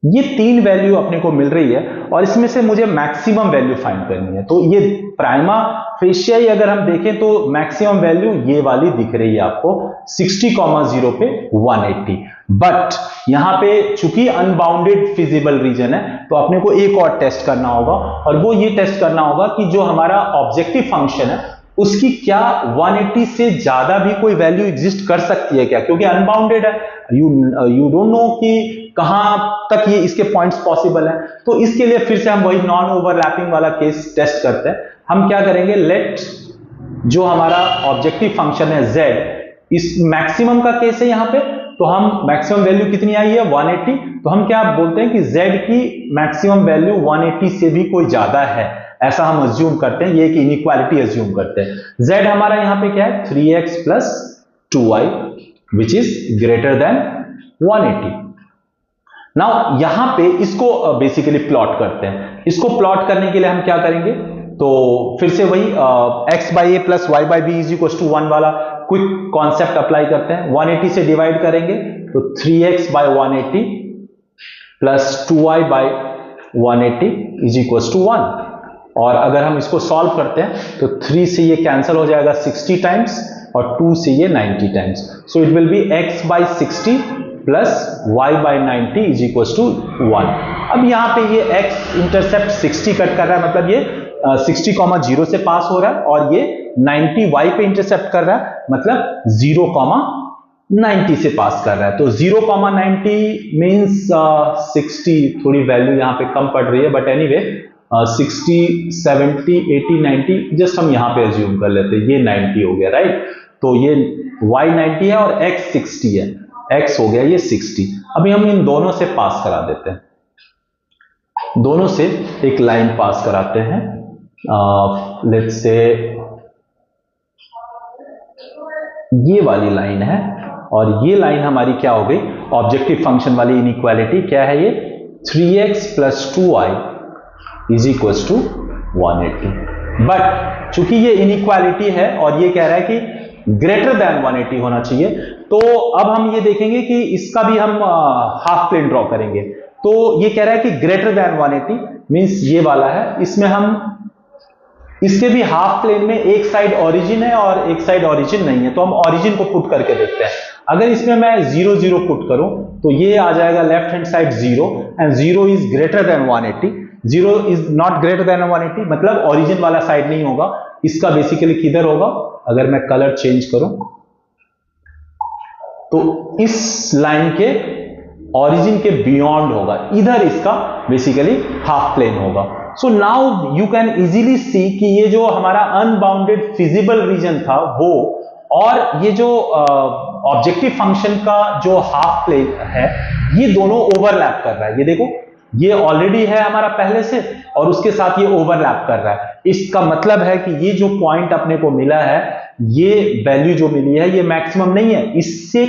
ये तीन वैल्यू अपने को मिल रही है और इसमें से मुझे मैक्सिमम वैल्यू फाइंड करनी है। तो ये प्राइमा फेशियाई अगर हम देखें तो मैक्सिमम वैल्यू ये वाली दिख रही है आपको 60,0 पे 180। बट यहां पे चूंकि अनबाउंडेड फिजिबल रीजन है तो अपने को एक और टेस्ट करना होगा, और वो ये टेस्ट करना होगा कि जो हमारा ऑब्जेक्टिव फंक्शन है उसकी क्या 180 से ज्यादा भी कोई वैल्यू एग्जिस्ट कर सकती है क्या, क्योंकि अनबाउंडेड है, यू डोंट नो कि कहां तक ये इसके पॉइंट्स पॉसिबल है। तो इसके लिए फिर से हम वही नॉन ओवरलैपिंग वाला केस टेस्ट करते हैं। हम क्या करेंगे, लेट जो हमारा ऑब्जेक्टिव फंक्शन है z, इस मैक्सिमम का केस है यहां पे, तो हम मैक्सिमम वैल्यू कितनी आई है 180, तो हम क्या बोलते हैं कि z की मैक्सिमम वैल्यू 180 से भी कोई ज्यादा है, ऐसा हम अज्यूम करते हैं, ये एक इनइक्वालिटी अज्यूम करते हैं। z हमारा यहां पे क्या है 3x plus 2y which is greater then 180। Now यहां पे इसको बेसिकली प्लॉट करते हैं। इसको प्लॉट करने के लिए हम क्या करेंगे, तो फिर से वही x by a plus y by b is equal to 1 वाला क्विक कॉन्सेप्ट अप्लाई करते हैं। 180 से डिवाइड करेंगे तो 3x by 180 plus 2y by 180 is equal to 1। और अगर हम इसको सॉल्व करते हैं तो 3 से ये कैंसिल हो जाएगा 60 टाइम्स और 2 से ये 90 times. So it will be x by 60 plus y by 90 is equal to 1। अब यहाँ पे ये x इंटरसेप्ट 60 कट कर रहा है, मतलब ये 60,0 से पास हो रहा है, और ये 90 y पे इंटरसेप्ट कर रहा है, मतलब 0,90 से पास कर रहा है। तो 0,90 मीन्स 60, थोड़ी वैल्यू यहाँ पे कम पड़ रही है, बट एनीवे 60, 70, 80, 90 जस्ट हम यहाँ पे अज्यूम कर लेते हैं, ये 90 हो गया, राइट। तो ये y 90 है और x 60 है, x हो गया ये 60। अभी हम इन दोनों से पास करा देते हैं, दोनों से एक लाइन पास कराते हैं। लेट्स से ये वाली लाइन है, और ये लाइन हमारी क्या हो गई, ऑब्जेक्टिव फंक्शन वाली इनइक्वालिटी क्या है, ये 3x plus 2y is equal to 180। But चूंकि ये इनइक्वालिटी है और ये कह रहा है कि ग्रेटर देन 180 होना चाहिए, तो अब हम ये देखेंगे कि इसका भी हम हाफ प्लेन ड्रॉ करेंगे। तो ये कह रहा है कि ग्रेटर देन 180 मींस ये वाला है, इसमें हम इसके भी हाफ प्लेन में एक साइड ओरिजिन है और एक साइड ओरिजिन नहीं है, तो हम ओरिजिन को पुट करके देखते हैं। अगर इसमें मैं 0 0 पुट करूं तो ये आ जाएगा left hand side 0 and 0 is greater then 180। 0 is not greater than 180 मतलब ओरिजिन वाला साइड नहीं होगा, इसका बेसिकली किधर होगा, अगर मैं कलर चेंज करूं तो इस लाइन के ओरिजिन के बियॉन्ड होगा, इधर इसका बेसिकली हाफ प्लेन होगा। So now you can easily सी कि ये जो हमारा अनबाउंडेड फिजिबल रीजन था वो, और ये जो ऑब्जेक्टिव फंक्शन का जो हाफ प्लेन है, ये दोनों ओवरलैप कर रहा है। ये देखो, ये ऑलरेडी है हमारा पहले से और उसके साथ ये ओवरलैप कर रहा है। इसका मतलब है कि ये जो पॉइंट अपने को मिला है, ये वैल्यू जो मिली है, ये मैक्सिमम नहीं है, इससे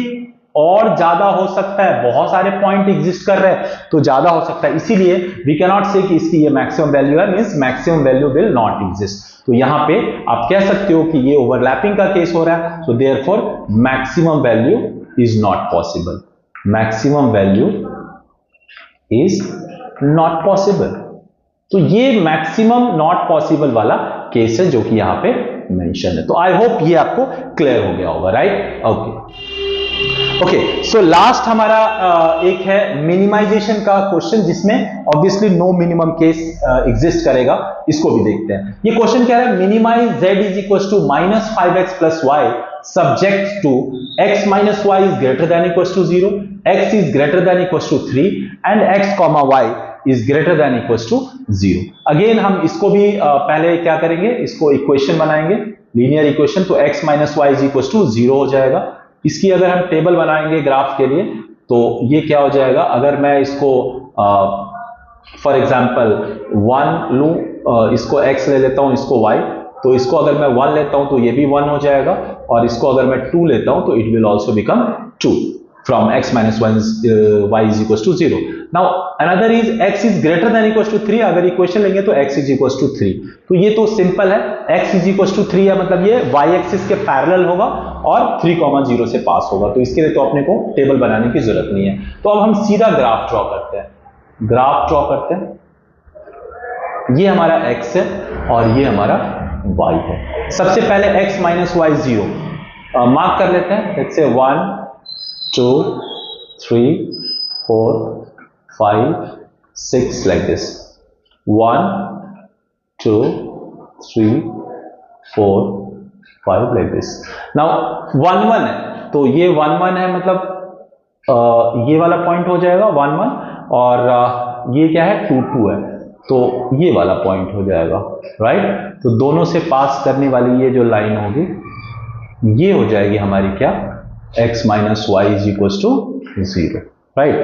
और ज्यादा हो सकता है, बहुत सारे पॉइंट एग्जिस्ट कर रहे हैं तो ज्यादा हो सकता है, इसीलिए वी कैन नॉट से कि इसकी ये मैक्सिमम वैल्यू है, means maximum value will not exist. तो यहां पे आप कह सकते हो कि ये ओवरलैपिंग का केस हो रहा है, so therefore maximum value is not possible, maximum value is not possible. तो ये मैक्सिमम नॉट पॉसिबल वाला केस है जो कि यहां पे मेंशन है। तो आई होप ये आपको क्लियर हो गया होगा, right? Okay. Okay, so last हमारा एक है मिनिमाइजेशन का क्वेश्चन, जिसमें obviously no minimum case exist करेगा। इसको भी देखते हैं। ये क्वेश्चन क्या है, minimize z is equal to -5x plus y subject to x minus y is greater than equal to 0, x is greater than equal to 3 and x comma y is greater than equal to 0। Again हम इसको भी पहले क्या करेंगे, इसको equation बनाएंगे, linear equation. तो x minus y is equal to 0 हो जाएगा। इसकी अगर हम टेबल बनाएंगे ग्राफ के लिए, तो ये क्या हो जाएगा, अगर मैं इसको फॉर एग्जांपल 1 लूं, इसको x ले लेता हूं, इसको y, तो इसको अगर मैं 1 लेता हूं तो ये भी 1 हो जाएगा, और इसको अगर मैं 2 लेता हूं तो it will also become 2 from x minus y is equals to 0. Now another is x is greater than equals to 3। अगर इक्वेशन लेंगे तो x is equals to 3। तो ये तो सिंपल है, x is equals to 3 है, मतलब ये y एक्सिस के पैरेलल होगा और 3,0 से पास होगा। तो इसके लिए तो अपने को टेबल बनाने की जरूरत नहीं है। तो अब हम सीधा ग्राफ ड्रॉ करते हैं। ग्राफ ड्रॉ करते हैं। ये हमारा x है और ये हमारा y है। सबसे पहले x माइनस वाई 0 मार्क कर लेते हैं। लेट्स से 1 2 3 4 5 6 like this, 1 2 3 4 5 like this। now 1 1 है, तो ये 1 1 है, मतलब ये वाला पॉइंट हो जाएगा 1 1, और ये क्या है 2 2 है, तो ये वाला पॉइंट हो जाएगा, राइट। तो दोनों से पास करने वाली ये जो लाइन होगी, ये हो जाएगी हमारी क्या, x minus y is equal to 0, right.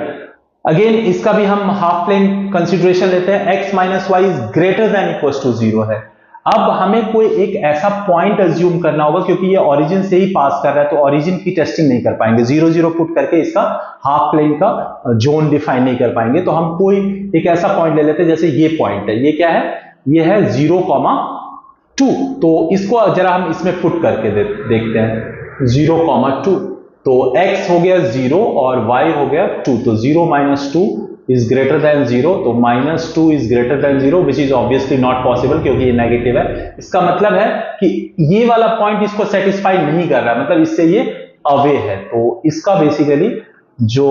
Again इसका भी हम हाफ प्लेन कंसिडरेशन लेते हैं। x minus y is greater than equal to 0 है। अब हमें कोई एक ऐसा पॉइंट अज्यूम करना होगा, क्योंकि ये ओरिजिन से ही पास कर रहा है, तो ओरिजिन की टेस्टिंग नहीं कर पाएंगे। 0 0 पुट करके इसका हाफ प्लेन का जोन डिफाइन नहीं कर पाएंगे। तो हम कोई एक ऐसा पॉइंट ले लेते हैं, जैसे ये पॉइंट है, ये क्या है, ये है 0,2। तो इसको जरा हम इसमें पुट करके देखते हैं, 0,2। तो x हो गया 0 और y हो गया 2, तो 0 माइनस 2 इज ग्रेटर देन 0, तो -2 is greater then 0, which is obviously not possible, क्योंकि ये नेगेटिव है। इसका मतलब है कि ये वाला पॉइंट इसको सेटिस्फाई नहीं कर रहा, मतलब इससे ये अवे है। तो इसका बेसिकली जो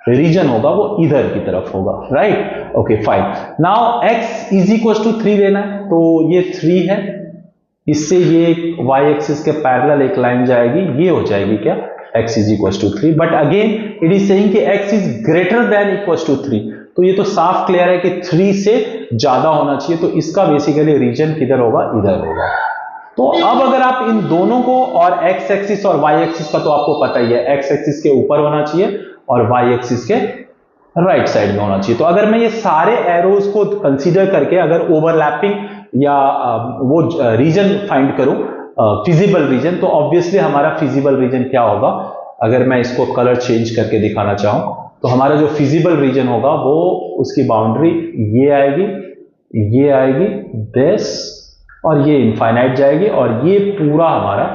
रीजन होगा वो इधर की तरफ होगा, right. Okay fine. Now x is equal to 3 लेना है, तो ये 3 है, इससे ये y एक्सिस के पैरेलल एक लाइन जाएगी, ये हो जाएगी क्या, x is equal to 3। But again it is saying कि x is greater than equal to 3, तो ये तो साफ क्लियर है कि 3 से ज्यादा होना चाहिए। तो इसका बेसिकली रीजन किधर होगा, इधर होगा। तो अब अगर आप इन दोनों को, और x एक्सिस और y एक्सिस का तो आपको पता ही है, x एक्सिस के ऊपर होना चाहिए और y एक्सिस के राइट साइड में होना चाहिए। तो अगर मैं ये सारे एरोज को कंसीडर करके अगर ओवरलैपिंग या वो रीजन फाइंड करूं, फिजिबल रीजन, तो ऑब्वियसली हमारा फिजिबल रीजन क्या होगा, अगर मैं इसको कलर चेंज करके दिखाना चाहूं, तो हमारा जो फिजिबल रीजन होगा वो, उसकी बाउंड्री ये आएगी दिस, और ये इनफाइनाइट जाएगी, और ये पूरा हमारा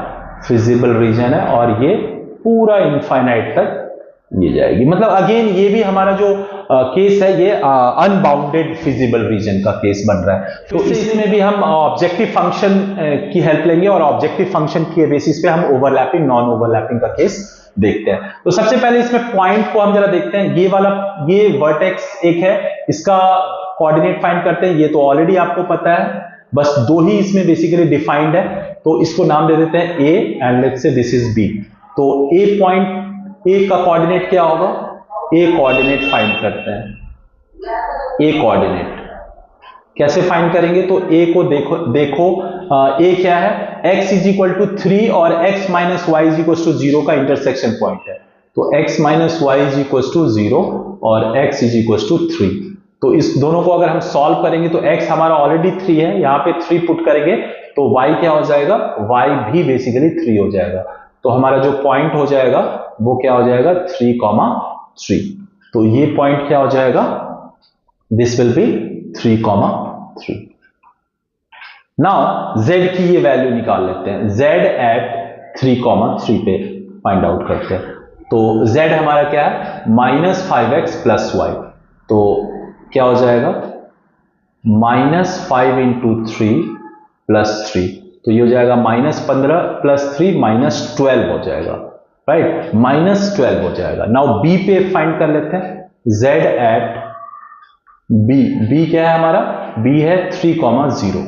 फिजिबल रीजन है, और ये पूरा इनफाइनाइट तक ये जाएगी। मतलब अगेन ये भी हमारा जो केस है, ये अनबाउंडेड फिजिबल रीजन का केस बन रहा है। तो इसमें भी हम ऑब्जेक्टिव फंक्शन की हेल्प लेंगे, और ऑब्जेक्टिव फंक्शन के बेसिस पे हम ओवरलैपिंग नॉन ओवरलैपिंग का केस देखते हैं। तो सबसे पहले इसमें पॉइंट को हम जरा देखते हैं। ये वाला, ये वर्टेक्स एक है, इसका कोऑर्डिनेट फाइंड करते हैं। ये तो ऑलरेडी आपको पता है, बस 2 ही इसमें बेसिकली डिफाइंड है, तो इसको नाम दे देते हैं a and let's say this is b। तो a पॉइंट, a का कोऑर्डिनेट क्या होगा, a कोऑर्डिनेट फाइंड करते हैं। a कोऑर्डिनेट कैसे फाइंड करेंगे, तो a को देखो a क्या है, x इज इक्वल टू 3 और x minus y is equal to 0 का इंटरसेक्शन पॉइंट है। तो x minus y is equal to 0 और x इज इक्वल टू 3। तो इस दोनों को अगर हम सॉल्व करेंगे, तो x हमारा ऑलरेडी 3 है, यहाँ पे 3 पुट करेंगे तो y क्या हो जाएगा, y भी बेसिकली 3 हो जाएगा। तो हमारा जो पॉइंट हो जाएगा वो क्या हो जाएगा, 3,3। तो ये पॉइंट क्या हो जाएगा, this will be 3,3। Now z की ये वैल्यू निकाल लेते हैं। z एट 3,3 पे फाइंड आउट करते हैं। तो z हमारा क्या है, -5x प्लस वाई। तो क्या हो जाएगा, -5 इंटू 3 प्लस 3, तो ये हो जाएगा -15 प्लस 3 -12 हो जाएगा, राइट, -12 हो जाएगा। नाउ बी पे फाइंड कर लेते हैं, z एट बी क्या है हमारा, b है 3,0।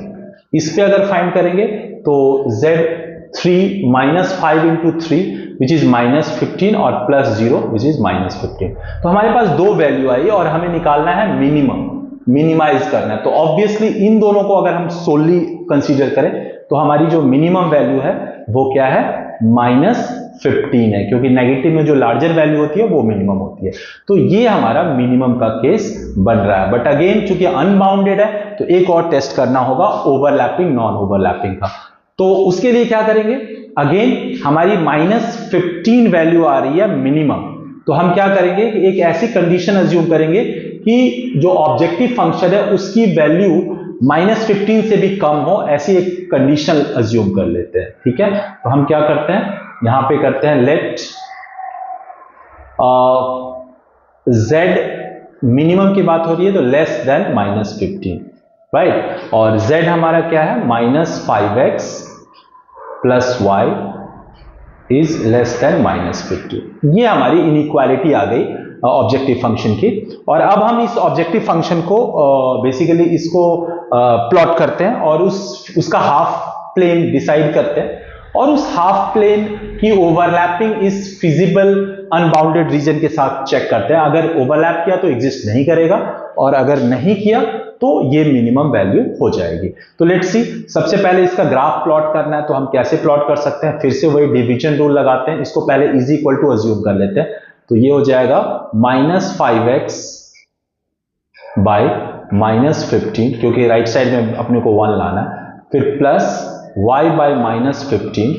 इस पे अगर फाइंड करेंगे तो z3 -5 इंटू 3 विच इज -15 और +0 विच इज -15। तो हमारे पास दो वैल्यू आई और हमें निकालना है मिनिमम, मिनिमाइज करना है। तो ऑब्वियसली इन दोनों को अगर हम सोली कंसीडर करें तो हमारी जो मिनिमम वैल्यू है वो क्या है, -15 है, क्योंकि नेगेटिव में जो लार्जर वैल्यू होती है वो मिनिमम होती है। तो ये हमारा मिनिमम का केस बन रहा है। बट अगेन चूंकि अनबाउंडेड है तो एक और टेस्ट करना होगा ओवरलैपिंग नॉन ओवरलैपिंग का। तो उसके लिए क्या करेंगे, अगेन हमारी -15 वैल्यू आ रही है मिनिमम, तो हम क्या करेंगे कि एक ऐसी कंडीशन अज्यूम करेंगे कि जो ऑब्जेक्टिव फंक्शन है उसकी वैल्यू -15 से भी कम हो, ऐसी एक कंडीशन अज्यूम कर लेते हैं। ठीक है, तो हम क्या करते हैं, यहां पे करते हैं लेट z मिनिमम की बात हो रही है तो लेस देन -15, राइट, और z हमारा क्या है, -5x plus y is less then -15। ये हमारी इनइक्वालिटी आ गई ऑब्जेक्टिव फंक्शन की। और अब हम इस ऑब्जेक्टिव फंक्शन को बेसिकली इसको प्लॉट करते हैं और उसका हाफ प्लेन डिसाइड करते हैं और उस हाफ प्लेन की ओवरलैपिंग इस फिजिबल अनबाउंडेड रीजन के साथ चेक करते हैं। अगर ओवरलैप किया तो एग्जिस्ट नहीं करेगा और अगर नहीं किया तो ये मिनिमम वैल्यू हो जाएगी। तो लेट्स सी, सबसे पहले इसका ग्राफ प्लॉट करना है तो हम कैसे प्लॉट कर सकते हैं, फिर से वही डिवीजन रूल लगाते हैं। इसको पहले इज इक्वल टू अज्यूम कर लेते हैं, तो ये हो जाएगा -5x बाय -15, क्योंकि राइट साइड में अपने को 1 लाना है, फिर plus y by -15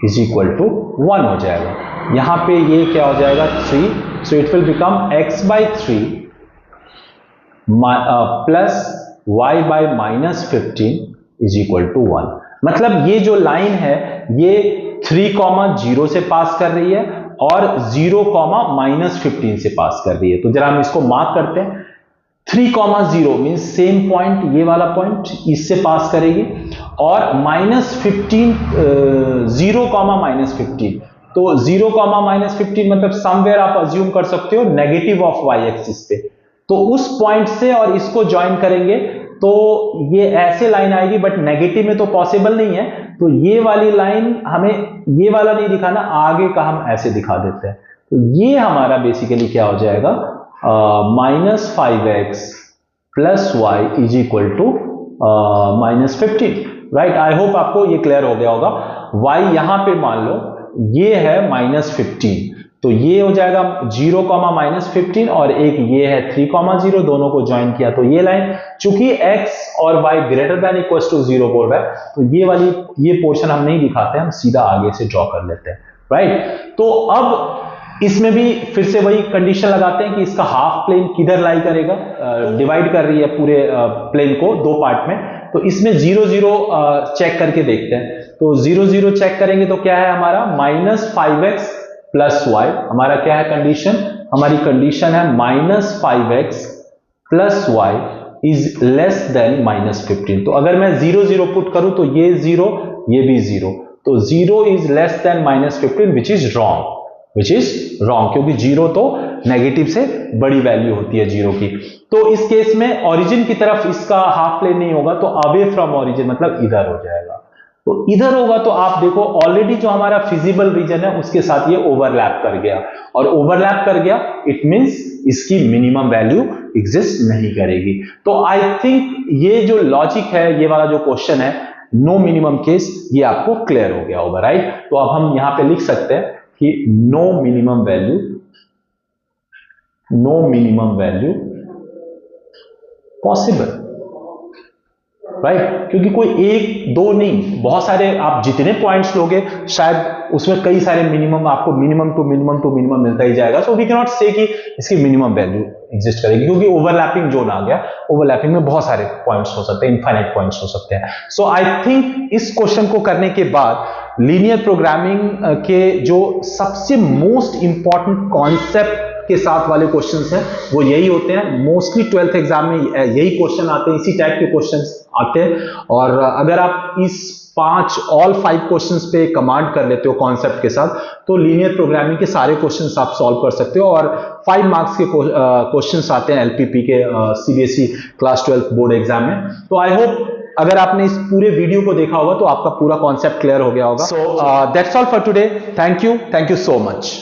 is equal to 1 हो जाएगा। यहां पे ये क्या हो जाएगा 3, so it will become x by 3 plus y by -15 is equal to 1। मतलब ये जो लाइन है ये 3,0 से पास कर रही है और 0,-15 से पास कर रही है। तो जरा हम इसको मार्क करते हैं, 3,0 मीन सेम पॉइंट, ये वाला पॉइंट इससे पास करेगी, और -15 0,-15, तो 0,-15 मतलब समवेयर आप अज्यूम कर सकते हो नेगेटिव ऑफ y एक्सिस पे। तो उस पॉइंट से और इसको ज्वाइन करेंगे तो ये ऐसे लाइन आएगी, बट नेगेटिव में तो पॉसिबल नहीं है, तो ये वाली लाइन हमें ये वाला नहीं दिखाना, आगे का हम ऐसे दिखा देते हैं। तो ये हमारा बेसिकली क्या हो जाएगा, -5x plus y is equal to -15, right. I hope आपको ये क्लियर हो गया होगा। y यहां पे मान लो ये है -15, तो ये हो जाएगा 0,-15 और एक ये है 3,0, दोनों को ज्वाइन किया तो ये लाइन, चूंकि x और y greater than equal to 0 बोल रहा है तो ये पोर्शन हम नहीं दिखाते, हम सीधा आगे से ड्रॉ कर लेते हैं, राइट। तो अब इसमें भी फिर से वही कंडीशन लगाते हैं कि इसका हाफ प्लेन किधर लाई करेगा, डिवाइड कर रही है पूरे प्लेन को दो पार्ट में, तो इसमें 0 0 चेक करके देखते हैं। तो 0 0 चेक करेंगे तो क्या है हमारा, -5x प्लस y, हमारा क्या है कंडीशन, हमारी कंडीशन है -5x plus y is less then -15। तो अगर मैं 0 0 पुट करूं तो ये 0, ये भी 0, तो 0 is less then -15 which is wrong, क्योंकि 0 तो नेगेटिव से बड़ी वैल्यू होती है 0 की। तो इस केस में ओरिजिन की तरफ इसका हाफ प्लेन नहीं होगा, तो अवे फ्रॉम ओरिजिन मतलब इधर हो जाएगा। तो इधर होगा तो आप देखो ऑलरेडी जो हमारा फिजिबल रीजन है उसके साथ ये ओवरलैप कर गया, और ओवरलैप कर गया इट मींस इसकी मिनिमम वैल्यू एग्जिस्ट नहीं करेगी। तो आई थिंक ये जो लॉजिक है, ये वाला जो क्वेश्चन है नो मिनिमम केस, ये आपको क्लियर हो गया होगा, राइट। तो अब हम यहां पे लिख सकते हैं कि no minimum value possible, right, क्योंकि कोई एक दो नहीं, बहुत सारे आप जितने पॉइंट्स लोगे शायद उसमें कई सारे मिनिमम, आपको मिनिमम टू मिनिमम मिलता ही जाएगा। सो वी कैन नॉट से कि इसकी मिनिमम वैल्यू एग्जिस्ट करेगी, क्योंकि ओवरलैपिंग जोन आ गया, ओवरलैपिंग में बहुत सारे पॉइंट्स हो सकते हैं, इनफाइनाइट पॉइंट्स हो सकते हैं। सो आई थिंक इस क्वेश्चन को करने के बाद लीनियर प्रोग्रामिंग के जो सबसे मोस्ट इंपॉर्टेंट कॉन्सेप्ट के साथ वाले क्वेश्चंस हैं वो यही होते हैं। मोस्टली 12th एग्जाम में यही क्वेश्चन आते हैं, इसी टाइप के क्वेश्चंस आते हैं। और अगर आप इस ऑल 5 क्वेश्चंस पे कमांड कर लेते हो कॉन्सेप्ट के साथ, तो लीनियर प्रोग्रामिंग के सारे क्वेश्चंस आप सॉल्व कर सकते हो। और 5 मार्क्स के क्वेश्चंस आते हैं एलपीपी के सीबीएसई क्लास 12 बोर्ड एग्जाम में। तो आई होप अगर आपने इस पूरे वीडियो को देखा होगा तो आपका पूरा कॉन्सेप्ट क्लियर हो गया होगा। So that's all for today. Thank you so much.